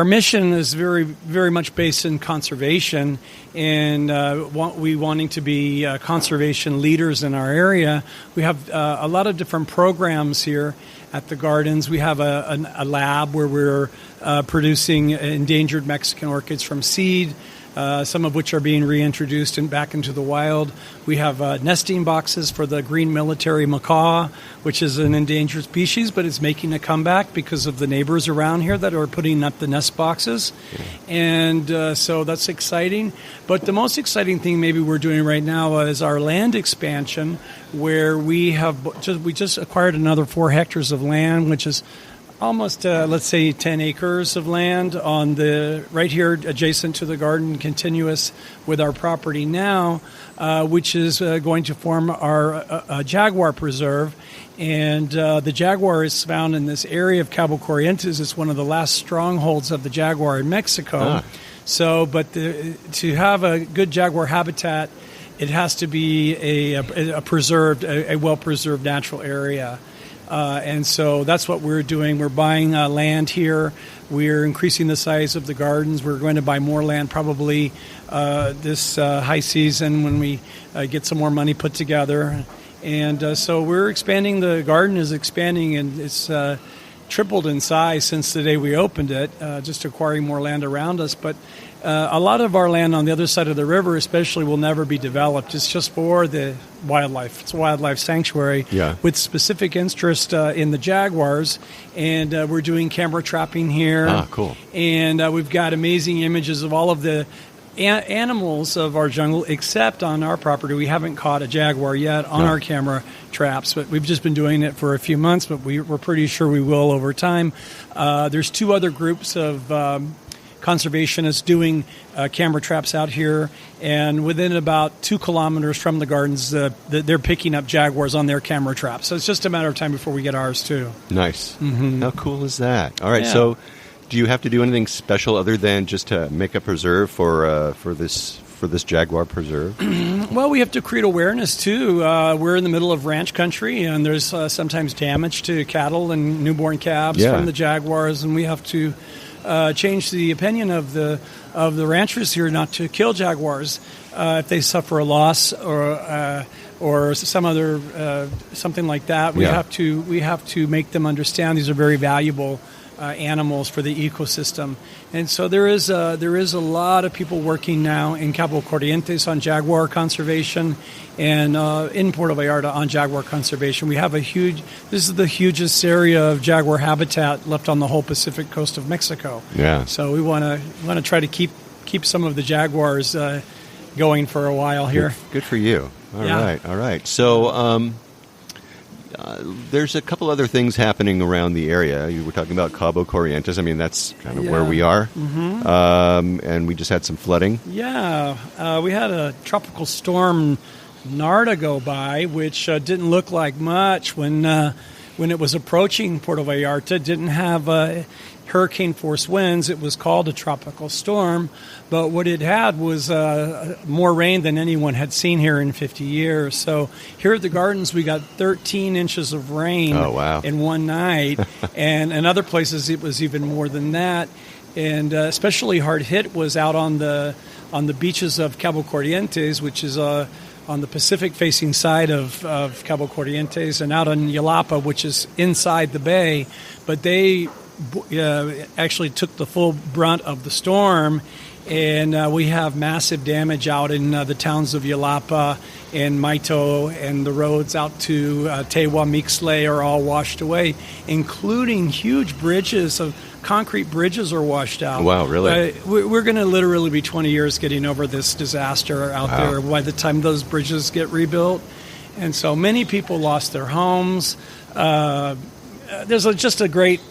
mission is very, very much based in conservation, and we wanting to be conservation leaders in our area. We have a lot of different programs here at the gardens. We have a lab where we're producing endangered Mexican orchids from seed, some of which are being reintroduced and back into the wild. We have nesting boxes for the green military macaw, which is an endangered species, but it's making a comeback because of the neighbors around here that are putting up the nest boxes. And so that's exciting. But the most exciting thing maybe we're doing right now is our land expansion, where we just acquired another 4 hectares of land, which is almost, let's say, 10 acres of land right here adjacent to the garden, continuous with our property now, which is going to form our jaguar preserve. And the jaguar is found in this area of Cabo Corrientes. It's one of the last strongholds of the jaguar in Mexico. Ah. So, but to have a good jaguar habitat, it has to be a preserved, a well-preserved natural area. And so that's what we're doing. We're buying land here. We're increasing the size of the gardens. We're going to buy more land probably this high season when we get some more money put together. And so we're expanding. The garden is expanding, and it's tripled in size since the day we opened it, just acquiring more land around us. But a lot of our land on the other side of the river especially will never be developed. It's just for the wildlife. It's a wildlife sanctuary with specific interest in the jaguars. And we're doing camera trapping here. Ah, cool. And we've got amazing images of all of the animals of our jungle, except on our property. We haven't caught a jaguar yet on our camera traps, but we've just been doing it for a few months, but we're pretty sure we will over time. There's 2 other groups of conservationists doing camera traps out here, and within about 2 kilometers from the gardens, they're picking up jaguars on their camera traps. So it's just a matter of time before we get ours, too. Nice. Mm-hmm. How cool is that? All right, Yeah. so do you have to do anything special other than just to make a preserve for for this jaguar preserve? Well, we have to create awareness, too. We're in the middle of ranch country, and there's sometimes damage to cattle and newborn calves from the jaguars, and we have to change the opinion of the ranchers here not to kill jaguars if they suffer a loss or some other something like that. We have to make them understand these are very valuable animals for the ecosystem. And so there is a lot of people working now in Cabo Corrientes on jaguar conservation and in Puerto Vallarta on jaguar conservation. We have this is the hugest area of jaguar habitat left on the whole Pacific coast of Mexico. Yeah. So we want to try to keep some of the jaguars going for a while here. Good for you. All right. So there's a couple other things happening around the area. You were talking about Cabo Corrientes. I mean, that's kind of where we are. Mm-hmm. And we just had some flooding. Yeah. We had a tropical storm, Narda, go by, which didn't look like much when it was approaching Puerto Vallarta. Didn't have hurricane force winds. It was called a tropical storm, but what it had was more rain than anyone had seen here in 50 years. So here at the gardens, we got 13 inches of rain in one night, and in other places it was even more than that. And especially hard hit was out on the beaches of Cabo Corrientes, which is on the Pacific-facing side of Cabo Corrientes, and out on Yalapa, which is inside the bay. But they actually took the full brunt of the storm, and we have massive damage out in the towns of Yalapa and Maito, and the roads out to Tewa, Mixley are all washed away, including huge bridges of concrete bridges are washed out. Wow, really? We're going to literally be 20 years getting over this disaster out there by the time those bridges get rebuilt. And so many people lost their homes. There's just a great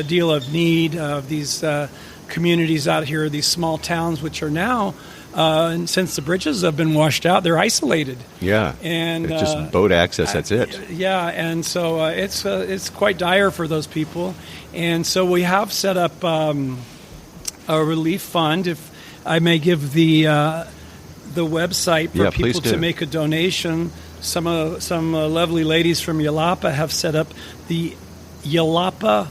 deal of need of these communities out here, these small towns, which are now, and since the bridges have been washed out, they're isolated. Yeah, and it's just boat access. That's it. Yeah, and so it's quite dire for those people. And so we have set up a relief fund. If I may give the website for people to make a donation. Some lovely ladies from Yalapa have set up the Yalapa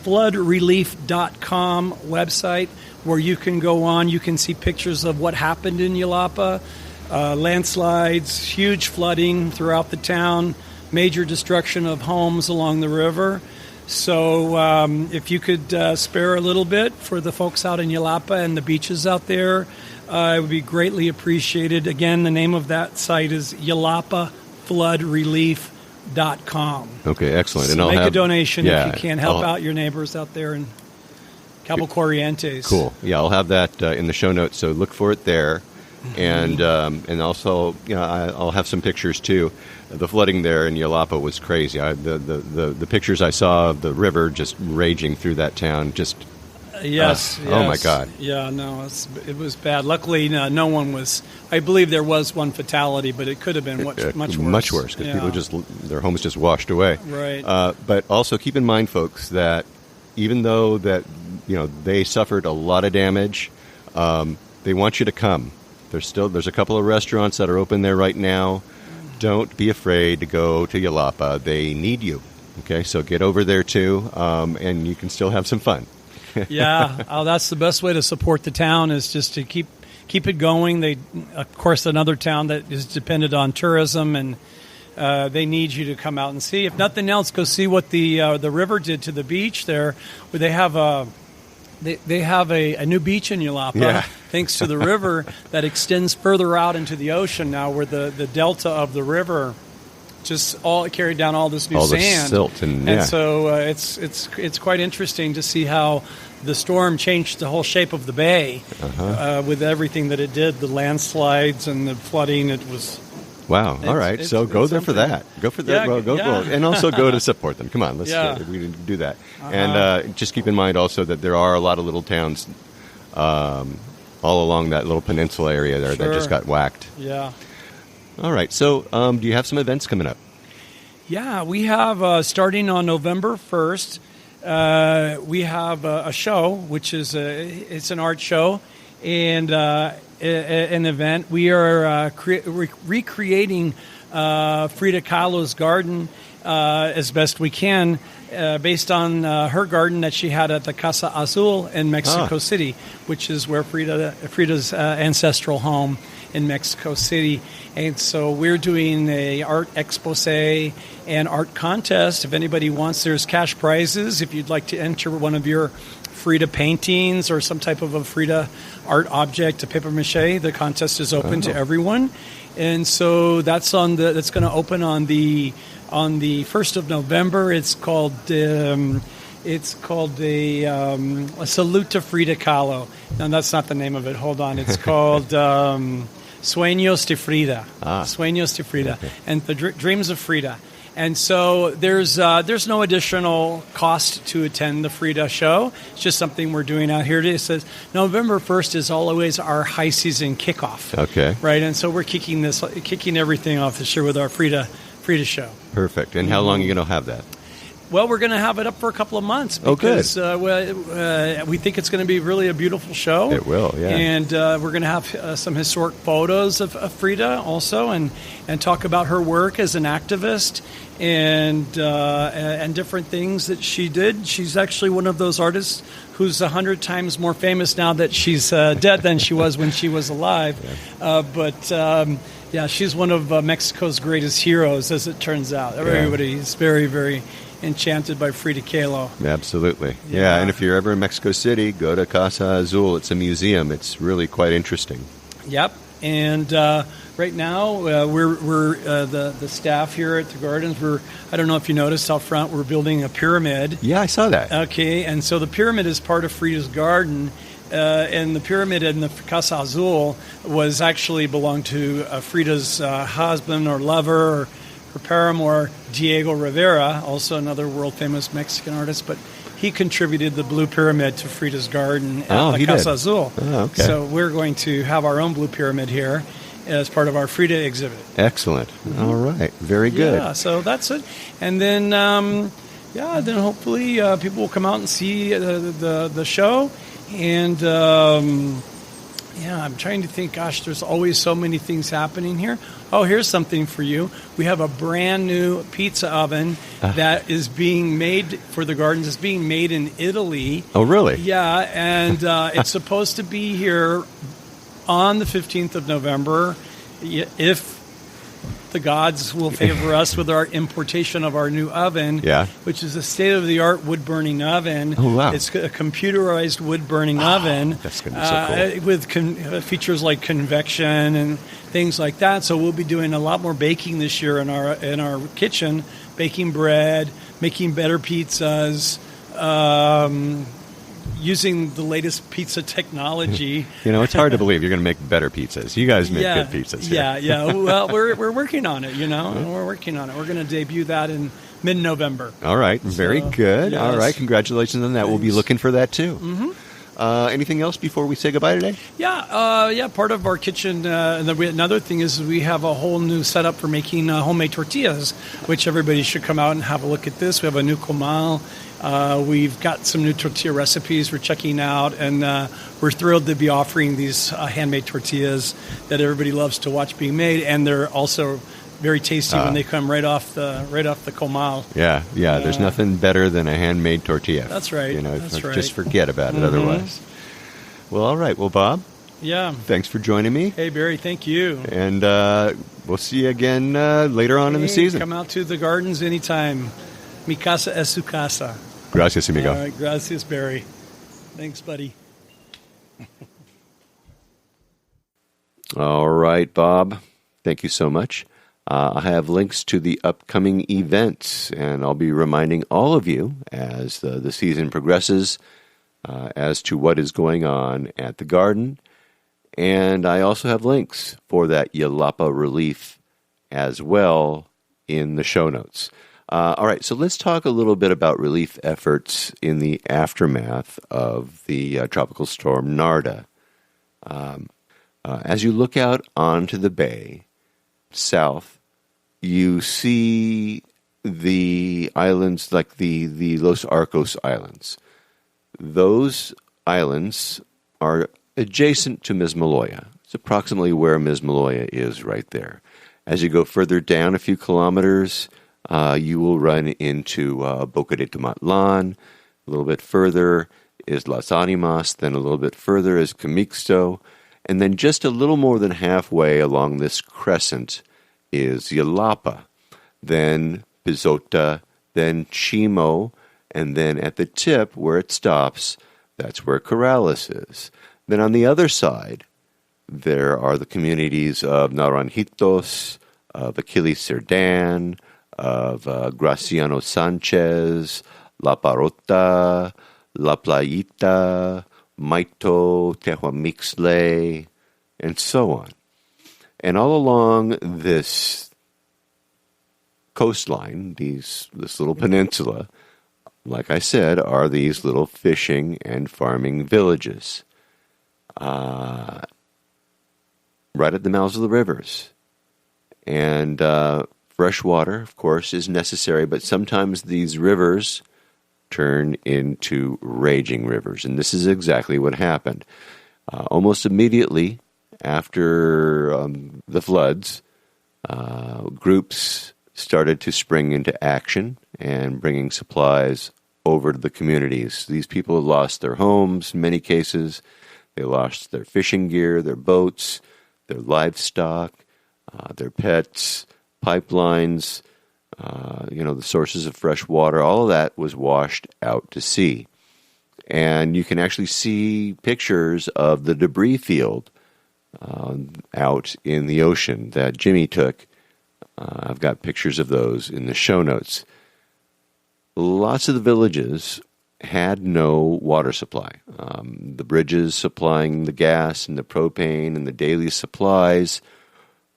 floodrelief.com website, where you can go on. You can see pictures of what happened in Yalapa, landslides, huge flooding throughout the town, major destruction of homes along the river. So if you could spare a little bit for the folks out in Yalapa and the beaches out there, it would be greatly appreciated. Again, the name of that site is YalapaFloodRelief.com. Okay, excellent. So and I'll make have a donation if you can. Help out your neighbors out there in Cabo Corrientes. Cool. Yeah, I'll have that in the show notes, so look for it there. Mm-hmm. And also, I'll have some pictures too. The flooding there in Yalapa was crazy. The pictures I saw of the river just raging through that town, just yes. Oh my God. Yeah, no, it was bad. Luckily, no one was. I believe there was one fatality, but it could have been much worse. Much worse, because people their homes just washed away. Right. But also keep in mind, folks, that even though that they suffered a lot of damage, they want you to come. There's a couple of restaurants that are open there right now. Don't be afraid to go to Yalapa. They need you. Okay, so get over there too, and you can still have some fun. Yeah, that's the best way to support the town, is just to keep it going. They, of course, another town that is dependent on tourism, and they need you to come out and see. If nothing else, go see what the river did to the beach there, where they have a new beach in Yalapa, thanks to the river that extends further out into the ocean now, where the delta of the river just all carried down all this new sand, silt, and so it's quite interesting to see how the storm changed the whole shape of the bay with everything that it did, the landslides and the flooding. It was all right. So go there for that. Go for that. Go, and also go to support them. Come on, we do that. And just keep in mind also that there are a lot of little towns all along that little peninsula area there that just got whacked. Yeah. All right. So do you have some events coming up? Yeah, we have starting on November 1st. We have a show, which is it's an art show, and an event. We are recreating Frida Kahlo's garden as best we can, based on her garden that she had at the Casa Azul in Mexico City, which is where Frida's ancestral home in Mexico City. And so we're doing a art expose and art contest. If anybody wants, there's cash prizes. If you'd like to enter one of your Frida paintings or some type of a Frida art object, a paper mache, the contest is open to everyone. And so that's going to open on the 1st of November. It's called a Salute to Frida Kahlo. No, that's not the name of it. Hold on. It's called Sueños de Frida. Sueños de Frida. Okay. And the Dreams of Frida. And so there's no additional cost to attend the Frida show. It's just something we're doing out here today. It says November 1st is always our high season kickoff. Okay. Right, and so we're kicking everything off this year with our Frida show. Perfect. And how long are you going to have that? Well, we're going to have it up for a couple of months because we think it's going to be really a beautiful show. It will, yeah. And we're going to have some historic photos of Frida also, and talk about her work as an activist and different things that she did. She's actually one of those artists who's 100 times more famous now that she's dead than she was when she was alive. Yeah. She's one of Mexico's greatest heroes, as it turns out. Everybody is very, very enchanted by Frida Kahlo. Absolutely. Yeah, and if you're ever in Mexico City, go to Casa Azul. It's a museum. It's really quite interesting. Yep. And right now, we're the staff here at the Gardens. I don't know if you noticed out front, we're building a pyramid. Yeah, I saw that. Okay, and so the pyramid is part of Frida's garden. And the pyramid in the Casa Azul was actually belonged to Frida's husband or lover or her paramour, Diego Rivera, also another world-famous Mexican artist, but he contributed the blue pyramid to Frida's garden at the Casa Azul. Oh, okay. So we're going to have our own blue pyramid here as part of our Frida exhibit. Excellent. All right. Very good. Yeah, so that's it. And then, then hopefully people will come out and see the show. And, I'm trying to think, gosh, there's always so many things happening here. Oh, here's something for you. We have a brand new pizza oven that is being made for the Gardens. It's being made in Italy. Oh, really? Yeah, and it's supposed to be here on the 15th of November if the gods will favor us with our importation of our new oven, which is a state-of-the-art wood-burning oven. Oh, wow. It's a computerized wood-burning oven. That's going to be so cool. With features like convection and things like that. So we'll be doing a lot more baking this year in our kitchen, baking bread, making better pizzas, using the latest pizza technology. It's hard to believe you're going to make better pizzas. You guys make good pizzas here. Yeah. Well, we're working on it, We're working on it. We're going to debut that in mid-November. All right. Very good. Yes. All right. Congratulations on that. Thanks. We'll be looking for that, too. Mm-hmm. Anything else before we say goodbye today? Yeah. Part of our kitchen, another thing is we have a whole new setup for making homemade tortillas, which everybody should come out and have a look at this. We have a new comal. We've got some new tortilla recipes we're checking out, and we're thrilled to be offering these handmade tortillas that everybody loves to watch being made, and they're also very tasty when they come right off the comal. Yeah. There's nothing better than a handmade tortilla. That's right. Just forget about it otherwise. Well, all right. Well, Bob. Yeah. Thanks for joining me. Hey, Barry. Thank you. And we'll see you again later on in the season. Come out to the Gardens anytime. Mi casa es su casa. Gracias, amigo. All right. Gracias, Barry. Thanks, buddy. All right, Bob. Thank you so much. I have links to the upcoming events, and I'll be reminding all of you as the season progresses as to what is going on at the garden. And I also have links for that Yelapa relief as well in the show notes. All right, so let's talk a little bit about relief efforts in the aftermath of the tropical storm Narda. As you look out onto the bay, south, you see the islands like the Los Arcos Islands. Those islands are adjacent to Mismaloya. It's approximately where Ms. Maloya is right there. As you go further down a few kilometers, you will run into Boca de Tomatlan. A little bit further is Las Animas. Then a little bit further is Camixto. And then just a little more than halfway along this crescent is Yalapa. Then Bizota, then Chimo, and then at the tip where it stops, that's where Corrales is. Then on the other side, there are the communities of Naranjitos, of Achilles Cerdan, of Graciano Sanchez, La Parota, La Playita, Maito, Tehuamixle, and so on. And all along this coastline, this little peninsula, like I said, are these little fishing and farming villages. Right at the mouths of the rivers. And fresh water, of course, is necessary, but sometimes these rivers turn into raging rivers. And this is exactly what happened. Almost immediately after the floods, groups started to spring into action and bringing supplies over to the communities. These people lost their homes in many cases. They lost their fishing gear, their boats, their livestock, their pets, pipelines, the sources of fresh water. All of that was washed out to sea. And you can actually see pictures of the debris field out in the ocean that Jimmy took. I've got pictures of those in the show notes. Lots of the villages had no water supply. The bridges supplying the gas and the propane and the daily supplies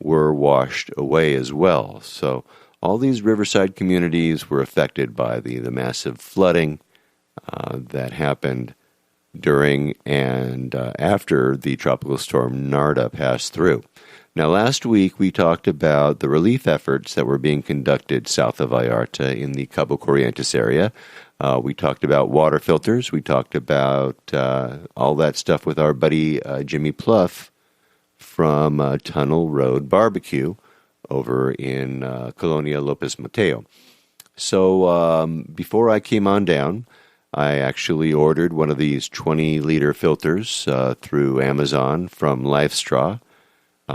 were washed away as well. So all these riverside communities were affected by the massive flooding that happened during and after the tropical storm Narda passed through. Now, last week we talked about the relief efforts that were being conducted south of Vallarta in the Cabo Corrientes area. We talked about water filters. We talked about all that stuff with our buddy Jimmy Pluff from Tunnel Road Barbecue over in Colonia Lopez Mateo. So before I came on down, I actually ordered one of these 20-liter filters through Amazon from LifeStraw.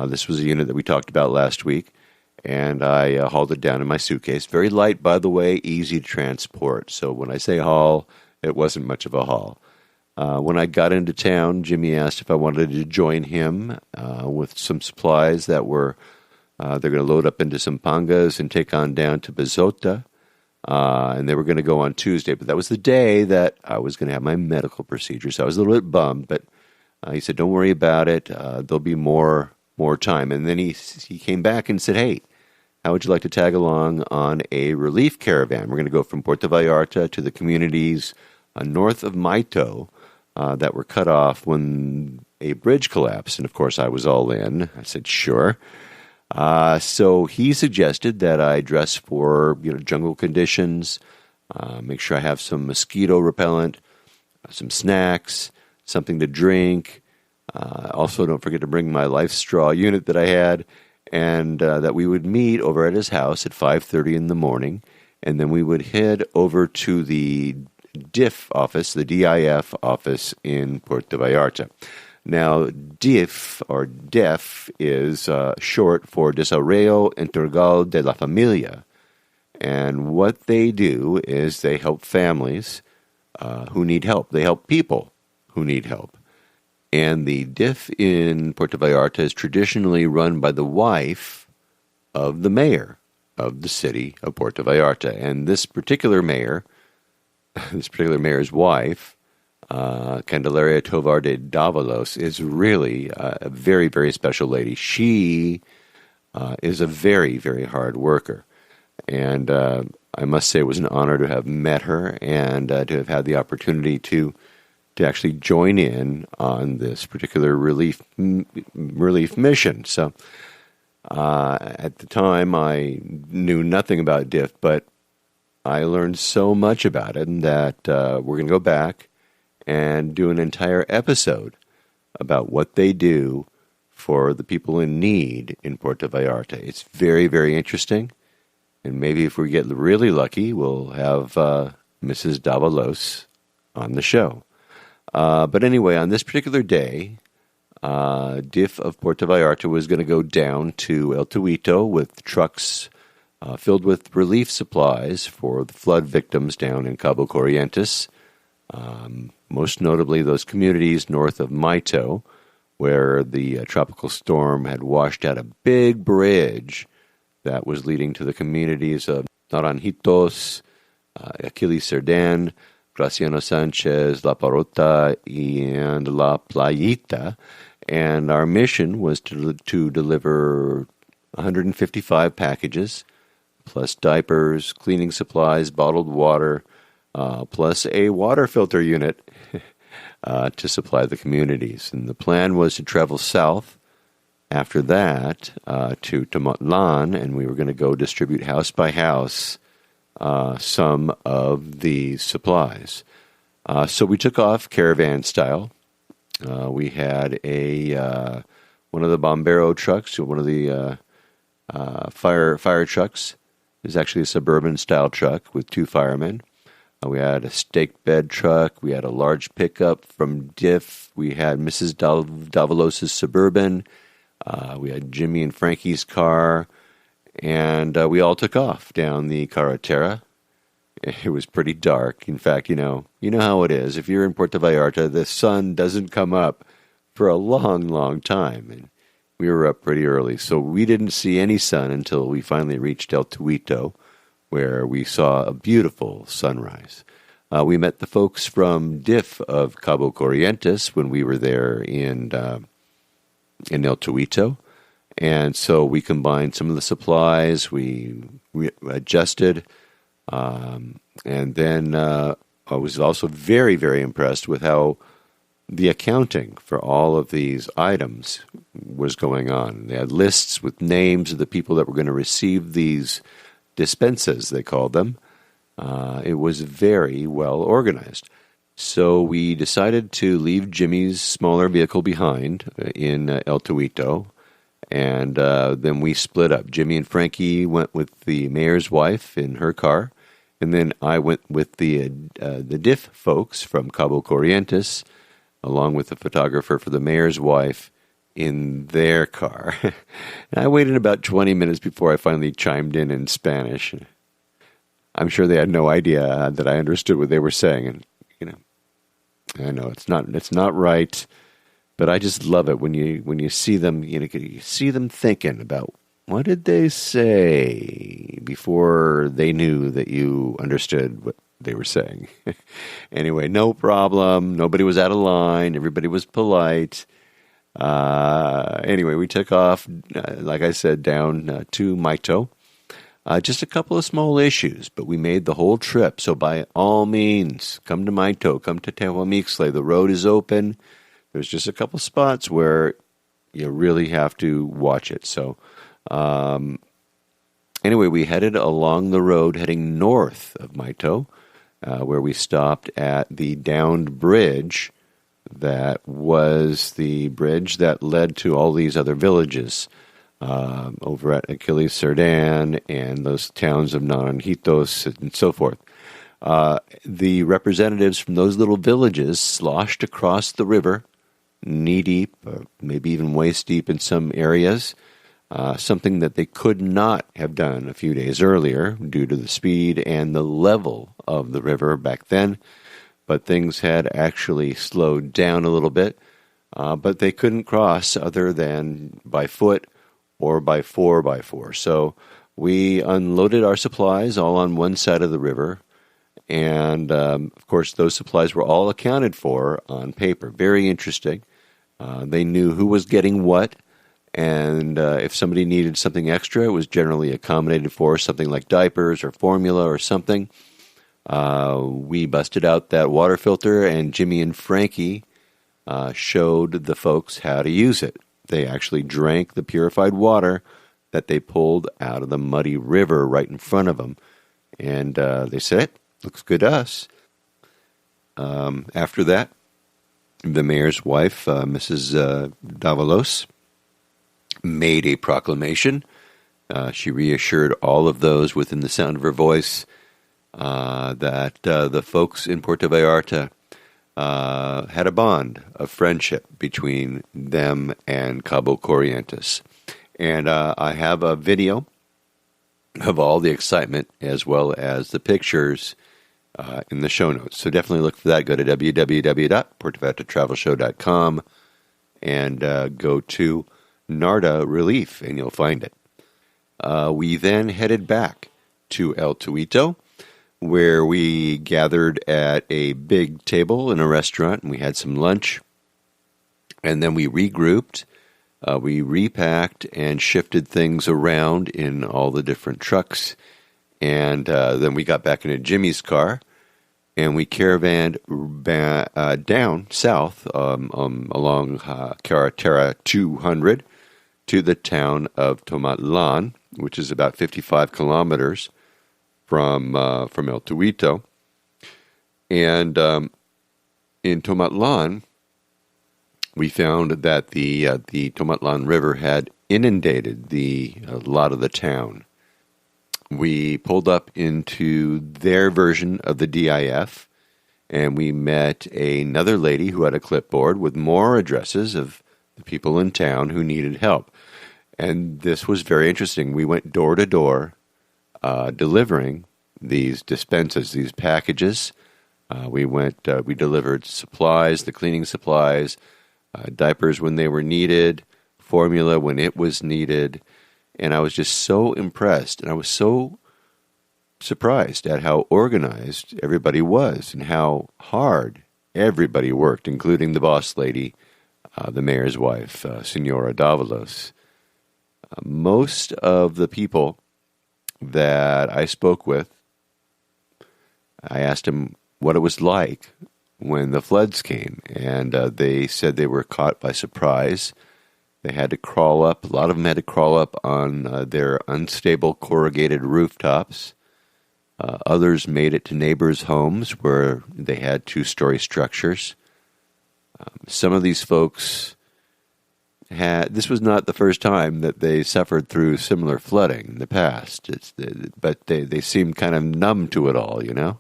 This was a unit that we talked about last week, and I hauled it down in my suitcase. Very light, by the way, easy to transport. So when I say haul, it wasn't much of a haul. When I got into town, Jimmy asked if I wanted to join him with some supplies that were, they're going to load up into some pangas and take on down to Bizota. And they were going to go on Tuesday, but that was the day that I was going to have my medical procedure. So I was a little bit bummed, but he said, don't worry about it. There'll be more time. And then he came back and said, hey, how would you like to tag along on a relief caravan? We're going to go from Puerto Vallarta to the communities north of Maito that were cut off when a bridge collapsed. And of course, I was all in. I said, sure. So he suggested that I dress for jungle conditions, make sure I have some mosquito repellent, some snacks, something to drink. Also, don't forget to bring my LifeStraw unit that I had, and that we would meet over at his house at 5:30 in the morning, and then we would head over to the DIF office, the DIF office in Puerto Vallarta. Now, DIF, or DEF, is short for Desarrollo Integral de la Familia. And what they do is they help families who need help. They help people who need help. And the DIF in Puerto Vallarta is traditionally run by the wife of the mayor of the city of Puerto Vallarta. And this particular mayor's wife, Candelaria Tovar de Davalos, is really a very, very special lady. She is a very, very hard worker. And I must say it was an honor to have met her and to have had the opportunity to actually join in on this particular relief mission. So at the time, I knew nothing about DIF, but I learned so much about it that we're going to go back and do an entire episode about what they do for the people in need in Puerto Vallarta. It's very, very interesting. And maybe if we get really lucky, we'll have Mrs. Davalos on the show. But anyway, on this particular day, DIF of Puerto Vallarta was going to go down to El Tuito with trucks filled with relief supplies for the flood victims down in Cabo Corrientes, most notably those communities north of Maito, where the tropical storm had washed out a big bridge that was leading to the communities of Naranjitos, Achilles Cerdan, Graciano Sanchez, La Parota, and La Playita. And our mission was to deliver 155 packages, plus diapers, cleaning supplies, bottled water, plus a water filter unit to supply the communities. And the plan was to travel south after that to Tomotlan, and we were going to go distribute house by house some of the supplies. So we took off caravan style. We had one of the Bombero trucks, one of the fire trucks. It was actually a suburban style truck with 2 firemen. We had a stake bed truck. We had a large pickup from DIF. We had Mrs. Davalos' Suburban. We had Jimmy and Frankie's car. And we all took off down the carretera. It was pretty dark. In fact, you know how it is. If you're in Puerto Vallarta, the sun doesn't come up for a long, long time. And we were up pretty early. So we didn't see any sun until we finally reached El Tuito, where we saw a beautiful sunrise. We met the folks from DIF of Cabo Corrientes when we were there in El Tuito. And so we combined some of the supplies, we adjusted, and then I was also very, very impressed with how the accounting for all of these items was going on. They had lists with names of the people that were going to receive these dispensas, they called them. It was very well organized. So we decided to leave Jimmy's smaller vehicle behind in El Tuito, and then we split up. Jimmy and Frankie went with the mayor's wife in her car, and then I went with the DIF folks from Cabo Corrientes, along with the photographer for the mayor's wife in their car. And I waited about 20 minutes before I finally chimed in Spanish. I'm sure they had no idea that I understood what they were saying, and I know it's not right, but I just love it when you see them. You see them thinking about what did they say before they knew that you understood what they were saying. Anyway, no problem. Nobody was out of line. Everybody was polite. Anyway, we took off, like I said, down to Maito. Just a couple of small issues, but we made the whole trip. So by all means, come to Maito, come to Tehuamixle. The road is open. There's just a couple spots where you really have to watch it. So anyway, we headed along the road heading north of Maito, where we stopped at the downed bridge that was the bridge that led to all these other villages over at Achilles Cerdan and those towns of Naranjitos and so forth. The representatives from those little villages sloshed across the river, knee-deep, maybe even waist-deep in some areas, something that they could not have done a few days earlier due to the speed and the level of the river back then. But things had actually slowed down a little bit, but they couldn't cross other than by foot or by 4x4. So we unloaded our supplies all on one side of the river, and of course those supplies were all accounted for on paper. Very interesting. They knew who was getting what, and if somebody needed something extra, it was generally accommodated for, something like diapers or formula or something. We busted out that water filter, and Jimmy and Frankie showed the folks how to use it. They actually drank the purified water that they pulled out of the muddy river right in front of them. And they said, "It looks good to us." After that, the mayor's wife, Mrs. Davalos, made a proclamation. She reassured all of those within the sound of her voice that the folks in Puerto Vallarta had a bond of friendship between them and Cabo Corrientes. And I have a video of all the excitement as well as the pictures in the show notes. So definitely look for that. Go to www.puertovallartatravelshow.com and go to Narda Relief, and you'll find it. We then headed back to El Tuito, where we gathered at a big table in a restaurant, and we had some lunch. And then we regrouped, we repacked, and shifted things around in all the different trucks. And then we got back into Jimmy's car, and we caravanned down south along Carretera 200 to the town of Tomatlan, which is about 55 kilometers from El Tuito. And in Tomatlan, we found that the Tomatlan River had inundated a lot of the town. We pulled up into their version of the DIF, and we met another lady who had a clipboard with more addresses of the people in town who needed help. And this was very interesting. We went door to door delivering these dispenses, these packages. We delivered supplies, the cleaning supplies, diapers when they were needed, formula when it was needed. And I was just so impressed, and I was so surprised at how organized everybody was and how hard everybody worked, including the boss lady, the mayor's wife, Senora Davalos. Most of the people that I spoke with, I asked them what it was like when the floods came, and they said they were caught by surprise. They had to crawl up. A lot of them had to crawl up on their unstable corrugated rooftops. Others made it to neighbors' homes where they had two-story structures. Some of these folks this was not the first time that they suffered through similar flooding in the past. But they seemed kind of numb to it all, you know.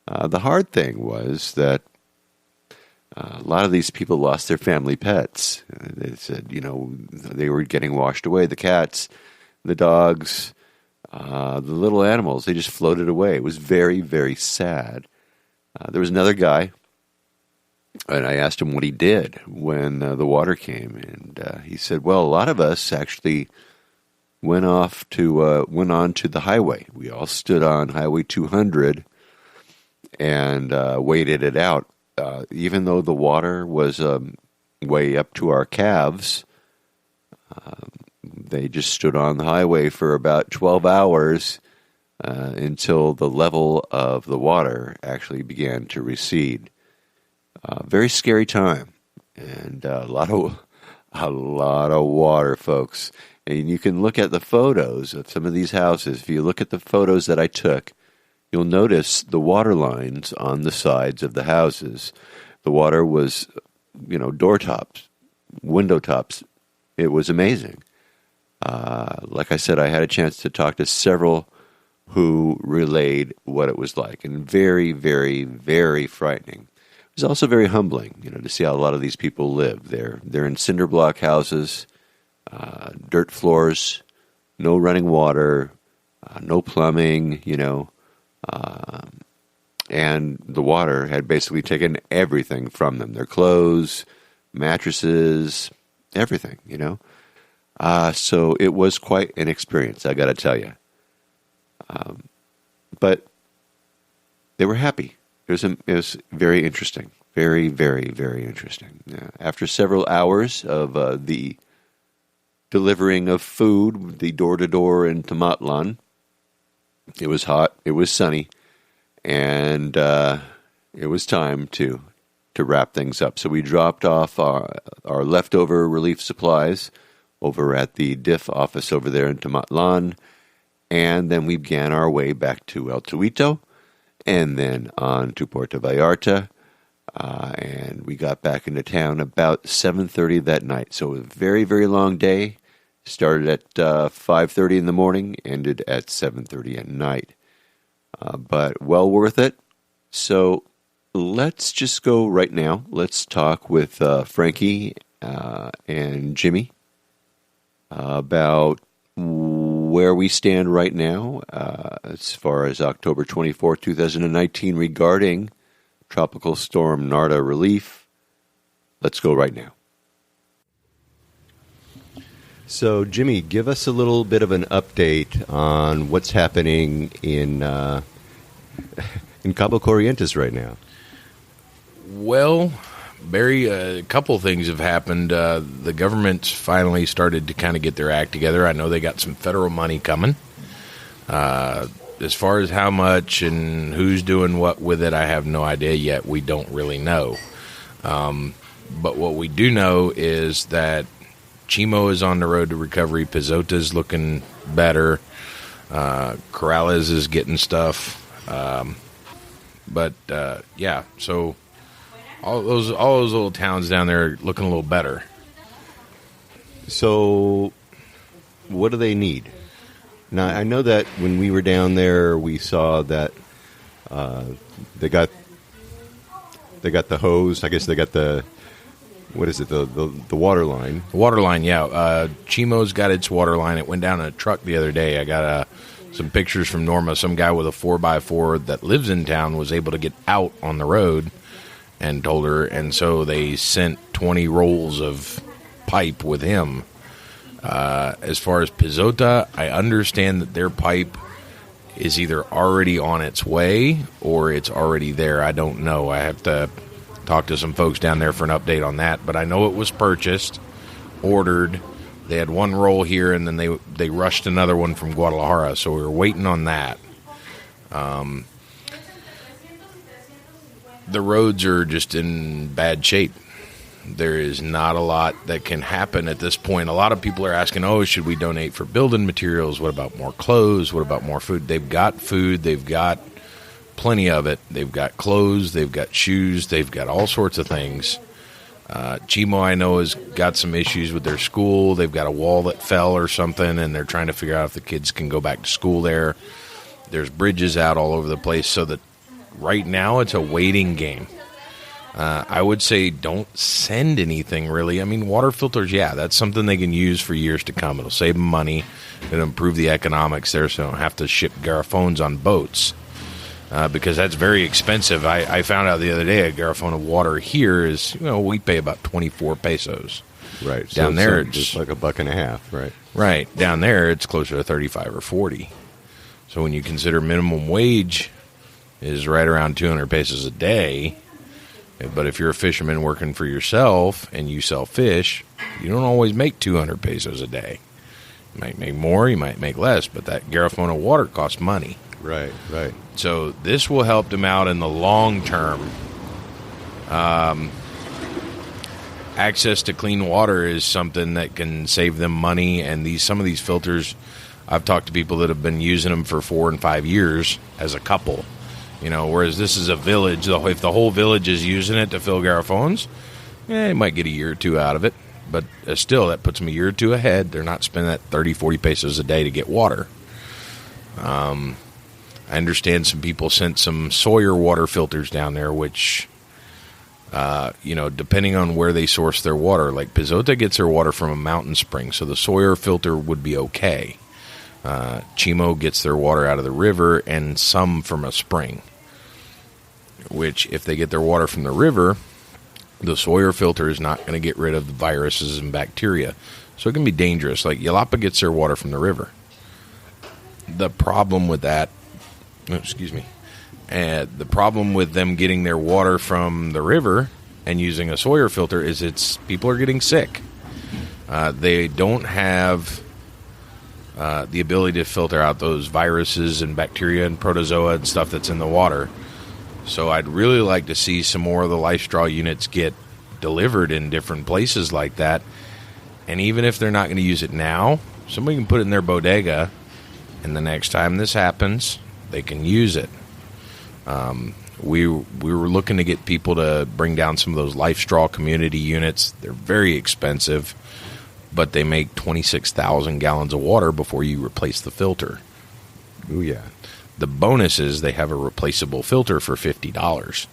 The hard thing was that a lot of these people lost their family pets. They said, they were getting washed away. The cats, the dogs, the little animals, they just floated away. It was very, very sad. There was another guy, and I asked him what he did when the water came. And he said, well, a lot of us actually went on to the highway. We all stood on Highway 200 and waited it out. Even though the water was way up to our calves, they just stood on the highway for about 12 hours until the level of the water actually began to recede. Very scary time, and a lot of water, folks. And you can look at the photos of some of these houses. If you look at the photos that I took, you'll notice the water lines on the sides of the houses. The water was, door tops, window tops. It was amazing. Like I said, I had a chance to talk to several who relayed what it was like, and very, very, very frightening. It was also very humbling, to see how a lot of these people live. They're in cinder block houses, dirt floors, no running water, no plumbing, and the water had basically taken everything from them, their clothes, mattresses, everything, So it was quite an experience, I got to tell you. But they were happy. It was very interesting. Very, very, very interesting. Yeah. After several hours of the delivering of food, the door-to-door in Tomatlan, it was hot, it was sunny, and it was time to wrap things up. So we dropped off our leftover relief supplies over at the DIF office over there in Tomatlan, and then we began our way back to El Tuito, and then on to Puerto Vallarta, and we got back into town about 7:30 that night. So a very, very long day, Started at 5:30 in the morning, ended at 7:30 at night. But well worth it. So let's just go right now. Let's talk with Frankie and Jimmy about where we stand right now as far as October 24, 2019 regarding Tropical Storm Narda relief. Let's go right now. So, Jimmy, give us a little bit of an update on what's happening in Cabo Corrientes right now. Well, Barry, a couple things have happened. The government's finally started to kind of get their act together. I know they got some federal money coming. As far as how much and who's doing what with it, I have no idea yet. We don't really know. But what we do know is that Chimo is on the road to recovery. Pizota's looking better. Corrales is getting stuff. Yeah, so all those little towns down there are looking a little better. So what do they need? Now, I know that when we were down there, we saw that they got the hose. I guess they got the, what is it, the water line? The water line, yeah. Chimo's got its water line. It went down in a truck the other day. I got some pictures from Norma. Some guy with a 4x4 that lives in town was able to get out on the road and told her, and so they sent 20 rolls of pipe with him. As far as Pizota, I understand that their pipe is either already on its way or it's already there. I don't know. I have to talk to some folks down there for an update on that, but I know it was purchased, ordered. They had one roll here, and then they rushed another one from Guadalajara, so we were waiting on that. The roads are just in bad shape. There is not a lot that can happen at this point. A lot of people are asking, should we donate for building materials? What about more clothes? What about more food? They've got food. They've got plenty of it. They've got clothes. They've got shoes. They've got all sorts of things. Chimo, I know, has got some issues with their school. They've got a wall that fell or something, and they're trying to figure out if the kids can go back to school there. There's bridges out all over the place, so that right now it's a waiting game. I would say don't send anything, really. I mean, water filters, yeah, that's something they can use for years to come. It'll save them money. It'll improve the economics there, so they don't have to ship garrafones on boats. Because that's very expensive. I found out the other day a garrafone of water here is, we pay about 24 pesos. Right. Down there, it's just like $1.50, right? Right. Down there, it's closer to 35 or 40. So when you consider minimum wage is right around 200 pesos a day, but if you're a fisherman working for yourself and you sell fish, you don't always make 200 pesos a day. You might make more, you might make less, but that garrafone of water costs money. Right, right. So this will help them out in the long term. Access to clean water is something that can save them money, and some of these filters, I've talked to people that have been using them for 4 and 5 years as a couple. Whereas this is a village. If the whole village is using it to fill garrafones, you might get a year or two out of it. But still, that puts them a year or two ahead. They're not spending that 30, 40 pesos a day to get water. I understand some people sent some Sawyer water filters down there, which, depending on where they source their water, like Pizota gets their water from a mountain spring, so the Sawyer filter would be okay. Chimo gets their water out of the river and some from a spring, which if they get their water from the river, the Sawyer filter is not going to get rid of the viruses and bacteria. So it can be dangerous. Like Yalapa gets their water from the river. The problem with that, the problem with them getting their water from the river and using a Sawyer filter is people are getting sick. They don't have the ability to filter out those viruses and bacteria and protozoa and stuff that's in the water. So I'd really like to see some more of the Life Straw units get delivered in different places like that. And even if they're not going to use it now, somebody can put it in their bodega, and the next time this happens, they can use it. We were looking to get people to bring down some of those Life Straw community units. They're very expensive, but they make 26,000 gallons of water before you replace the filter. Ooh, yeah. The bonus is they have a replaceable filter for $50.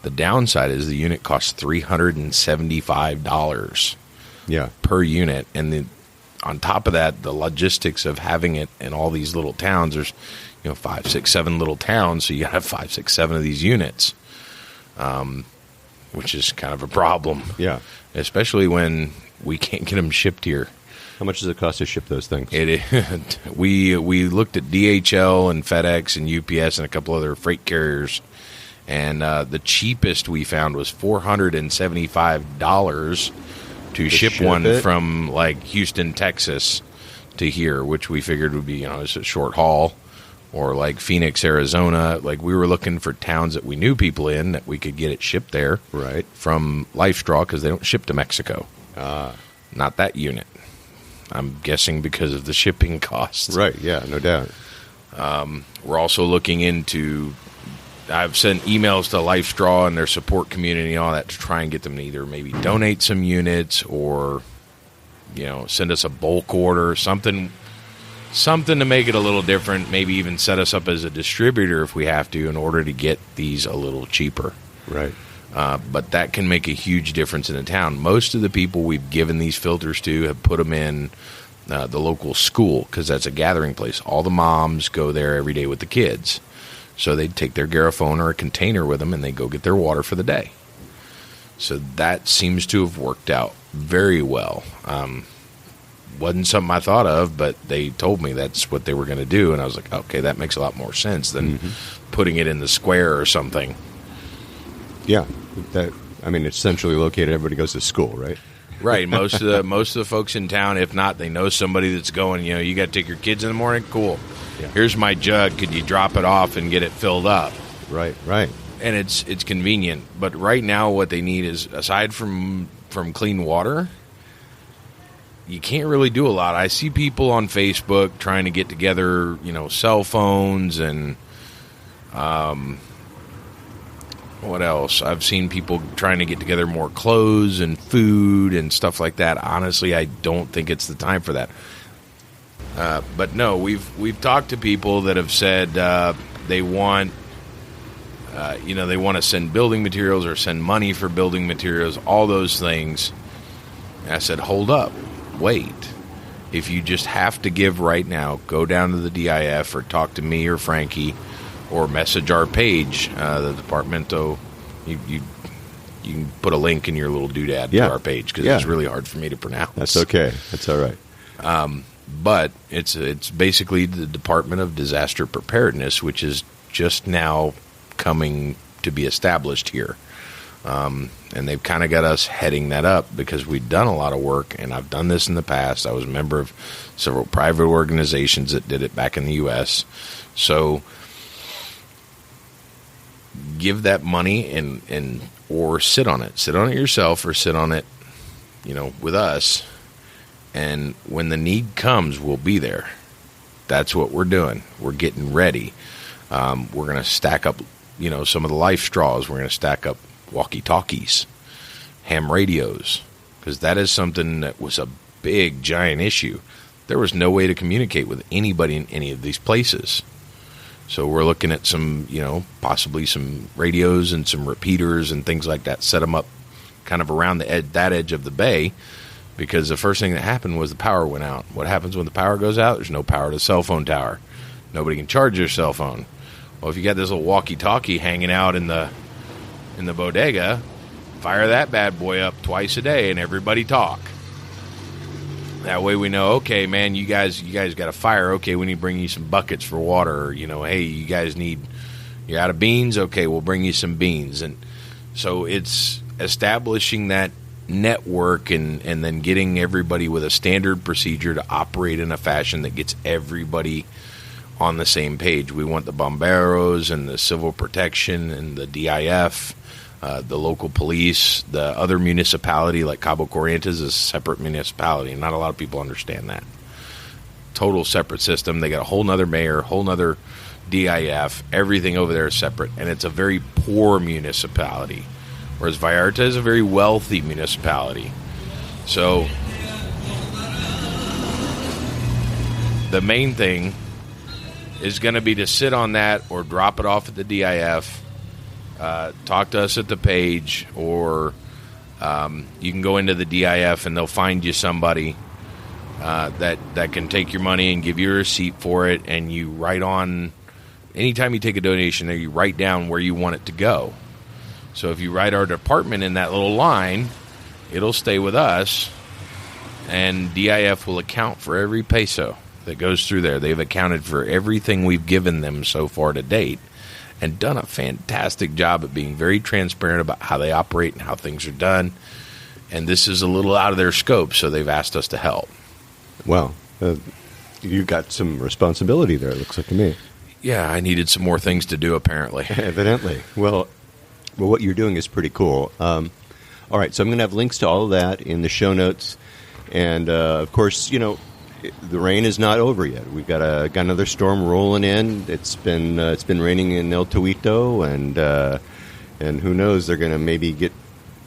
The downside is the unit costs $375 Yeah. per unit, and on top of that, the logistics of having it in all these little towns. There's 5, 6, 7 little towns, so you have 5, 6, 7 of these units, which is kind of a problem. Yeah. Especially when we can't get them shipped here. How much does it cost to ship those things? We looked at DHL and FedEx and UPS and a couple other freight carriers, and the cheapest we found was $475 to ship one it? from like Houston, Texas to here, which we figured would be it's a short haul, or like Phoenix, Arizona. Like we were looking for towns that we knew people in that we could get it shipped there, Right. from Lifestraw, because they don't ship to Mexico. Not that unit. I'm guessing because of the shipping costs. Right, yeah, no doubt. We're also looking into, I've sent emails to Lifestraw and their support community and all that to try and get them to either maybe donate some units or, send us a bulk order, something to make it a little different, maybe even set us up as a distributor if we have to in order to get these a little cheaper. Right. But that can make a huge difference in the town. Most of the people we've given these filters to have put them in the local school, because that's a gathering place. All the moms go there every day with the kids. So they take their Garrafone or a container with them, and they go get their water for the day. So that seems to have worked out very well. Wasn't something I thought of, but they told me that's what they were going to do, and I was like, okay, that makes a lot more sense than putting it in the square or something. Yeah. It's centrally located. Everybody goes to school, right? Right. Most of the folks in town, if not, they know somebody that's going, you got to take your kids in the morning? Cool. Yeah. Here's my jug. Could you drop it off and get it filled up? Right. And it's convenient. But right now what they need is, aside from clean water, you can't really do a lot. I see people on Facebook trying to get together, cell phones and what else? I've seen people trying to get together more clothes and food and stuff like that. Honestly, I don't think it's the time for that. But no, we've talked to people that have said they want, they want to send building materials or send money for building materials, all those things. And I said, hold up, wait. If you just have to give right now, go down to the DIF or talk to me or Frankie, or message our page, the Departamento. You can put a link in your little doodad to our page, because it's really hard for me to pronounce. That's okay. That's all right. But it's basically the Department of Disaster Preparedness, which is just now coming to be established here. And they've kind of got us heading that up, because we've done a lot of work, and I've done this in the past. I was a member of several private organizations that did it back in the U.S. So give that money and or sit on it. Sit on it yourself, or sit on it, with us. And when the need comes, we'll be there. That's what we're doing. We're getting ready. We're going to stack up, some of the life straws. We're going to stack up walkie-talkies, ham radios, because that is something that was a big, giant issue. There was no way to communicate with anybody in any of these places. So we're looking at some, possibly some radios and some repeaters and things like that. Set them up kind of around that edge of the bay, because the first thing that happened was the power went out. What happens when the power goes out? There's no power to the cell phone tower. Nobody can charge their cell phone. Well, if you got this little walkie-talkie hanging out in the bodega, fire that bad boy up twice a day and everybody talk. That way we know, okay, man, you guys got a fire. Okay, we need to bring you some buckets for water. Or, hey, you're out of beans. Okay, we'll bring you some beans. And so it's establishing that network and then getting everybody with a standard procedure to operate in a fashion that gets everybody on the same page. We want the bomberos and the civil protection and the DIF, the local police, the other municipality like Cabo Corrientes is a separate municipality, and not a lot of people understand that. Total separate system. They got a whole nother mayor, whole nother DIF. Everything over there is separate, and it's a very poor municipality, whereas Vallarta is a very wealthy municipality. So the main thing is going to be to sit on that or drop it off at the DIF, talk to us at the page, or you can go into the DIF and they'll find you somebody that can take your money and give you a receipt for it, and you write on, anytime you take a donation there, you write down where you want it to go. So if you write our department in that little line, it'll stay with us, and DIF will account for every peso that goes through there. They've accounted for everything we've given them so far to date and done a fantastic job at being very transparent about how they operate and how things are done. And this is a little out of their scope, so they've asked us to help. Wow. You got some responsibility there, it looks like to me. Yeah, I needed some more things to do, apparently. Evidently. Well, what you're doing is pretty cool. All right, so I'm going to have links to all of that in the show notes. And, of course, the rain is not over yet. We've got another storm rolling in. It's been raining in El Tuito, and who knows, they're going to maybe get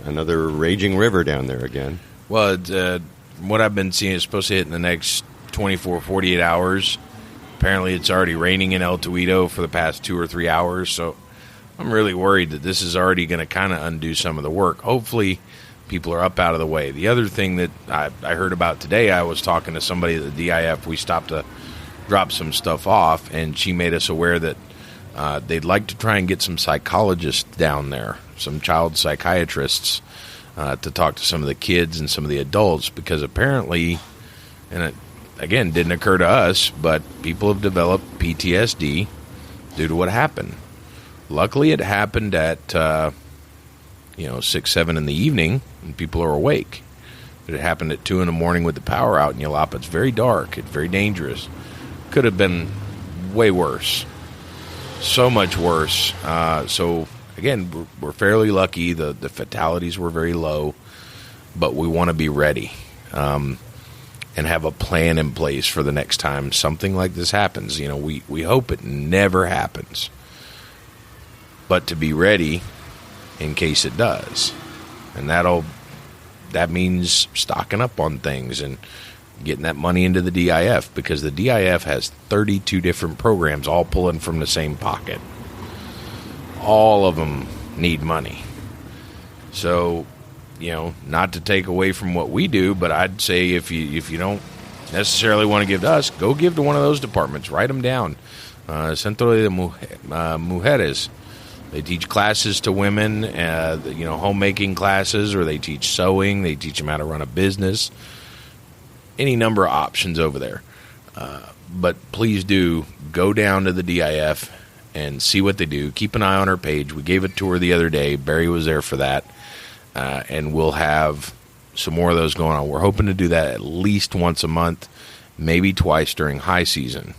another raging river down there again. Well, what I've been seeing is supposed to hit in the next 24, 48 hours. Apparently, it's already raining in El Tuito for the past 2 or 3 hours, so I'm really worried that this is already going to kind of undo some of the work. Hopefully, people are up out of the way. The other thing that I heard about today, I was talking to somebody at the DIF. We stopped to drop some stuff off, and she made us aware that they'd like to try and get some psychologists down there, some child psychiatrists, to talk to some of the kids and some of the adults, because apparently, and it, again, didn't occur to us, but people have developed PTSD due to what happened. Luckily, it happened at 6, 7 in the evening, and people are awake. But it happened at 2 in the morning with the power out in Yelapa. It's very dark. It's very dangerous. Could have been way worse. So much worse. So, again, we're fairly lucky. The fatalities were very low, but we want to be ready and have a plan in place for the next time something like this happens. We hope it never happens, but to be ready in case it does. And that means stocking up on things and getting that money into the DIF, because the DIF has 32 different programs all pulling from the same pocket. All of them need money. So, not to take away from what we do, but I'd say if you don't necessarily want to give to us, go give to one of those departments. Write them down. Centro de Mujeres. They teach classes to women, homemaking classes, or they teach sewing. They teach them how to run a business. Any number of options over there. But please do go down to the DIF and see what they do. Keep an eye on our page. We gave a tour the other day. Barry was there for that. And we'll have some more of those going on. We're hoping to do that at least once a month, maybe twice during high season,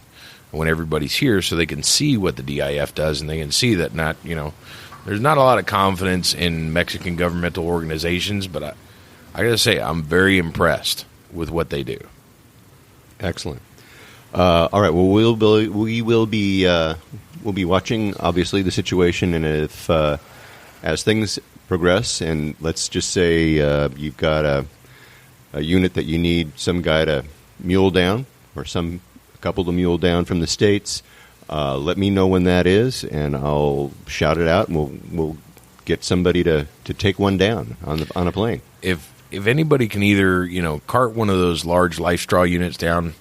when everybody's here, so they can see what the DIF does, and they can see that there's not a lot of confidence in Mexican governmental organizations, but I got to say, I'm very impressed with what they do. Excellent. All right. Well, we will be watching, obviously, the situation, and if as things progress, and let's just say you've got a unit that you need some guy to mule down, or a couple to mule down from the States, let me know when that is, and I'll shout it out, and we'll get somebody to take one down on a plane. If anybody can either cart one of those large life straw units down,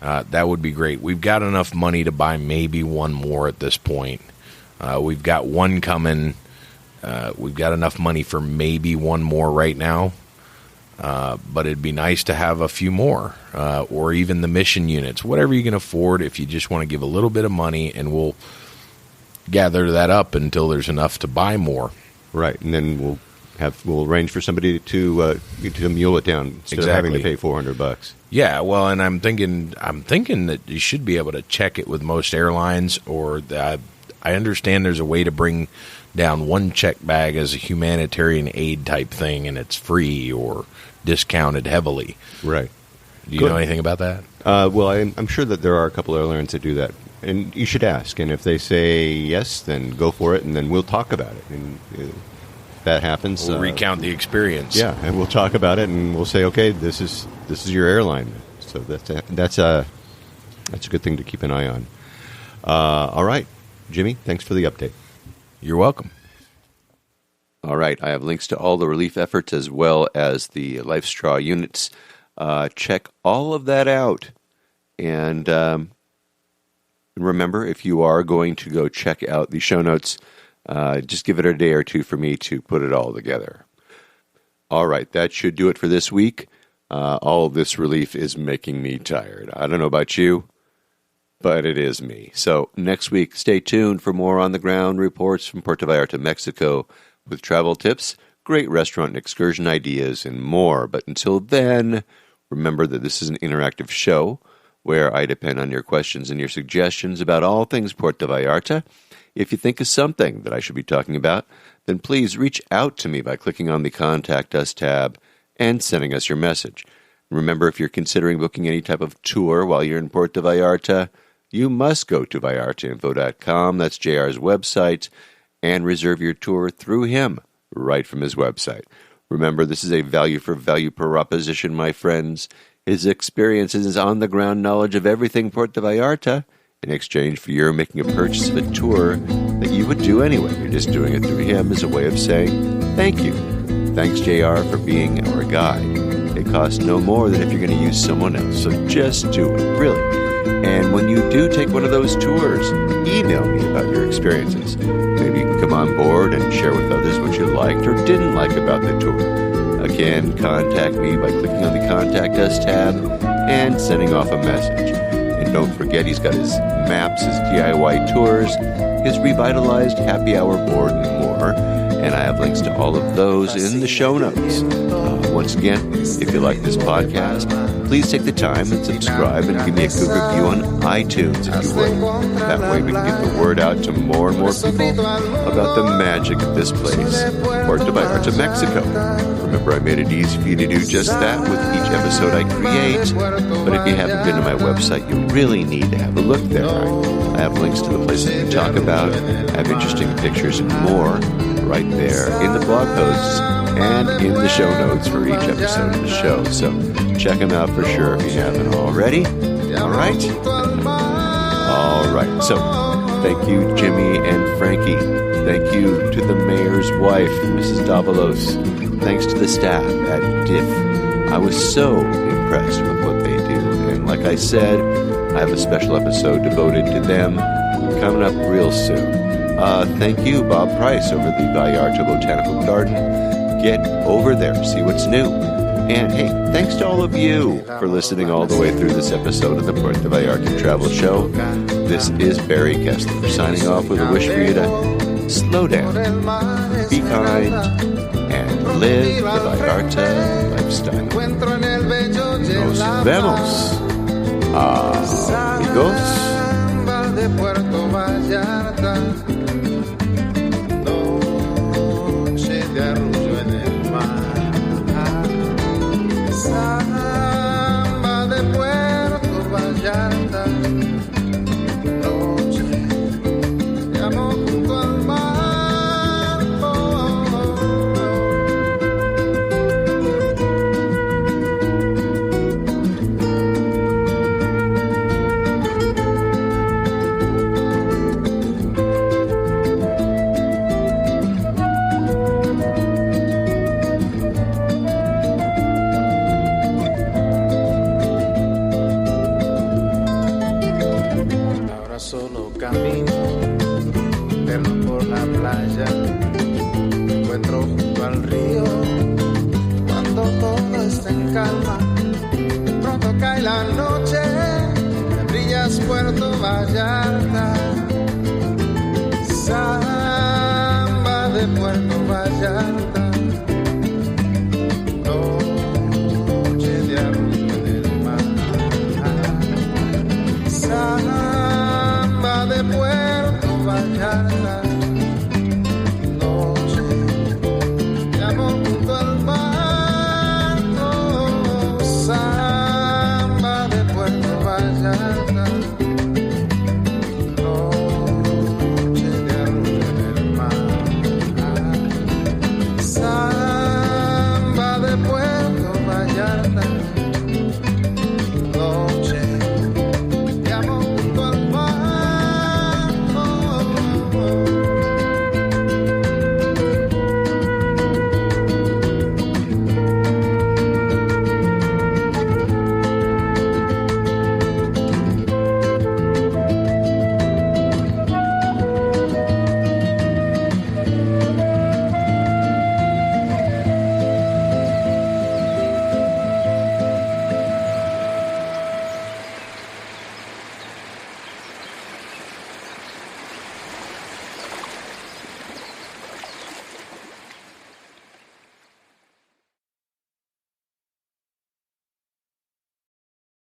that would be great. We've got enough money to buy maybe one more at this point. We've got one coming. We've got enough money for maybe one more right now. But it'd be nice to have a few more, or even the mission units, whatever you can afford. If you just want to give a little bit of money, and we'll gather that up until there's enough to buy more. Right, and then we'll arrange for somebody to mule it down instead of having to pay $400. Yeah, well, and I'm thinking that you should be able to check it with most airlines, or I understand there's a way to bring down one check bag as a humanitarian aid type thing, and it's free or discounted heavily. Right. Do you know anything about that? Well, I'm sure that there are a couple airlines that do that, and you should ask. And if they say yes, then go for it, and then we'll talk about it. And if that happens, we'll recount the experience. Yeah, and we'll talk about it, and we'll say, okay, this is your airline. So that's That's a good thing to keep an eye on. All right, Jimmy, thanks for the update. You're welcome. All right, I have links to all the relief efforts as well as the Life Straw units. Check all of that out. And remember, if you are going to go check out the show notes, just give it a day or two for me to put it all together. All right, that should do it for this week. All of this relief is making me tired. I don't know about you, but it is me. So next week, stay tuned for more on-the-ground reports from Puerto Vallarta, Mexico, with travel tips, great restaurant and excursion ideas, and more. But until then, remember that this is an interactive show where I depend on your questions and your suggestions about all things Puerto Vallarta. If you think of something that I should be talking about, then please reach out to me by clicking on the Contact Us tab and sending us your message. Remember, if you're considering booking any type of tour while you're in Puerto Vallarta, you must go to vallartainfo.com, that's JR's website, and reserve your tour through him right from his website. Remember, this is a value-for-value proposition, my friends. His experience and his on-the-ground knowledge of everything Puerto Vallarta in exchange for your making a purchase of a tour that you would do anyway. You're just doing it through him as a way of saying thank you. Thanks, JR, for being our guide. It costs no more than if you're going to use someone else, so just do it, really. And when you do take one of those tours, email me about your experiences. Maybe you can come on board and share with others what you liked or didn't like about the tour. Again, contact me by clicking on the Contact Us tab and sending off a message. And don't forget, he's got his maps, his DIY tours, his revitalized happy hour board, and more. And I have links to all of those in the show notes. Once again, if you like this podcast, please take the time and subscribe and give me a good review on iTunes, if you would. That way we can get the word out to more and more people about the magic of this place, Puerto Vallarta, Mexico. Remember, I made it easy for you to do just that with each episode I create. But if you haven't been to my website, you really need to have a look there. I have links to the places we talk about, I have interesting pictures and more right there in the blog posts and in the show notes for each episode of the show. So check them out for sure if you haven't already. All right? All right. So thank you, Jimmy and Frankie. Thank you to the mayor's wife, Mrs. Davalos. Thanks to the staff at DIF. I was so impressed with what they do. And like I said, I have a special episode devoted to them coming up real soon. Thank you, Bob Price, over the Vallarta Botanical Garden. Get over there, see what's new. And hey, thanks to all of you for listening all the way through this episode of the Puerto Vallarta Travel Show. This is Barry Kessler signing off with a wish for you to slow down, be kind, and live the Vallarta lifestyle. Nos vemos, amigos. De Puerto Vallarta, noche de arrullo en el mar, samba de Puerto Vallarta, noche de amor junto al mar. Solo camino, perno por la playa, me encuentro junto al río, cuando todo está en calma, pronto cae la noche, brillas Puerto Vallarta, samba de Puerto Vallarta, noche de arrullo en el mar, samba de Puerto Vallarta.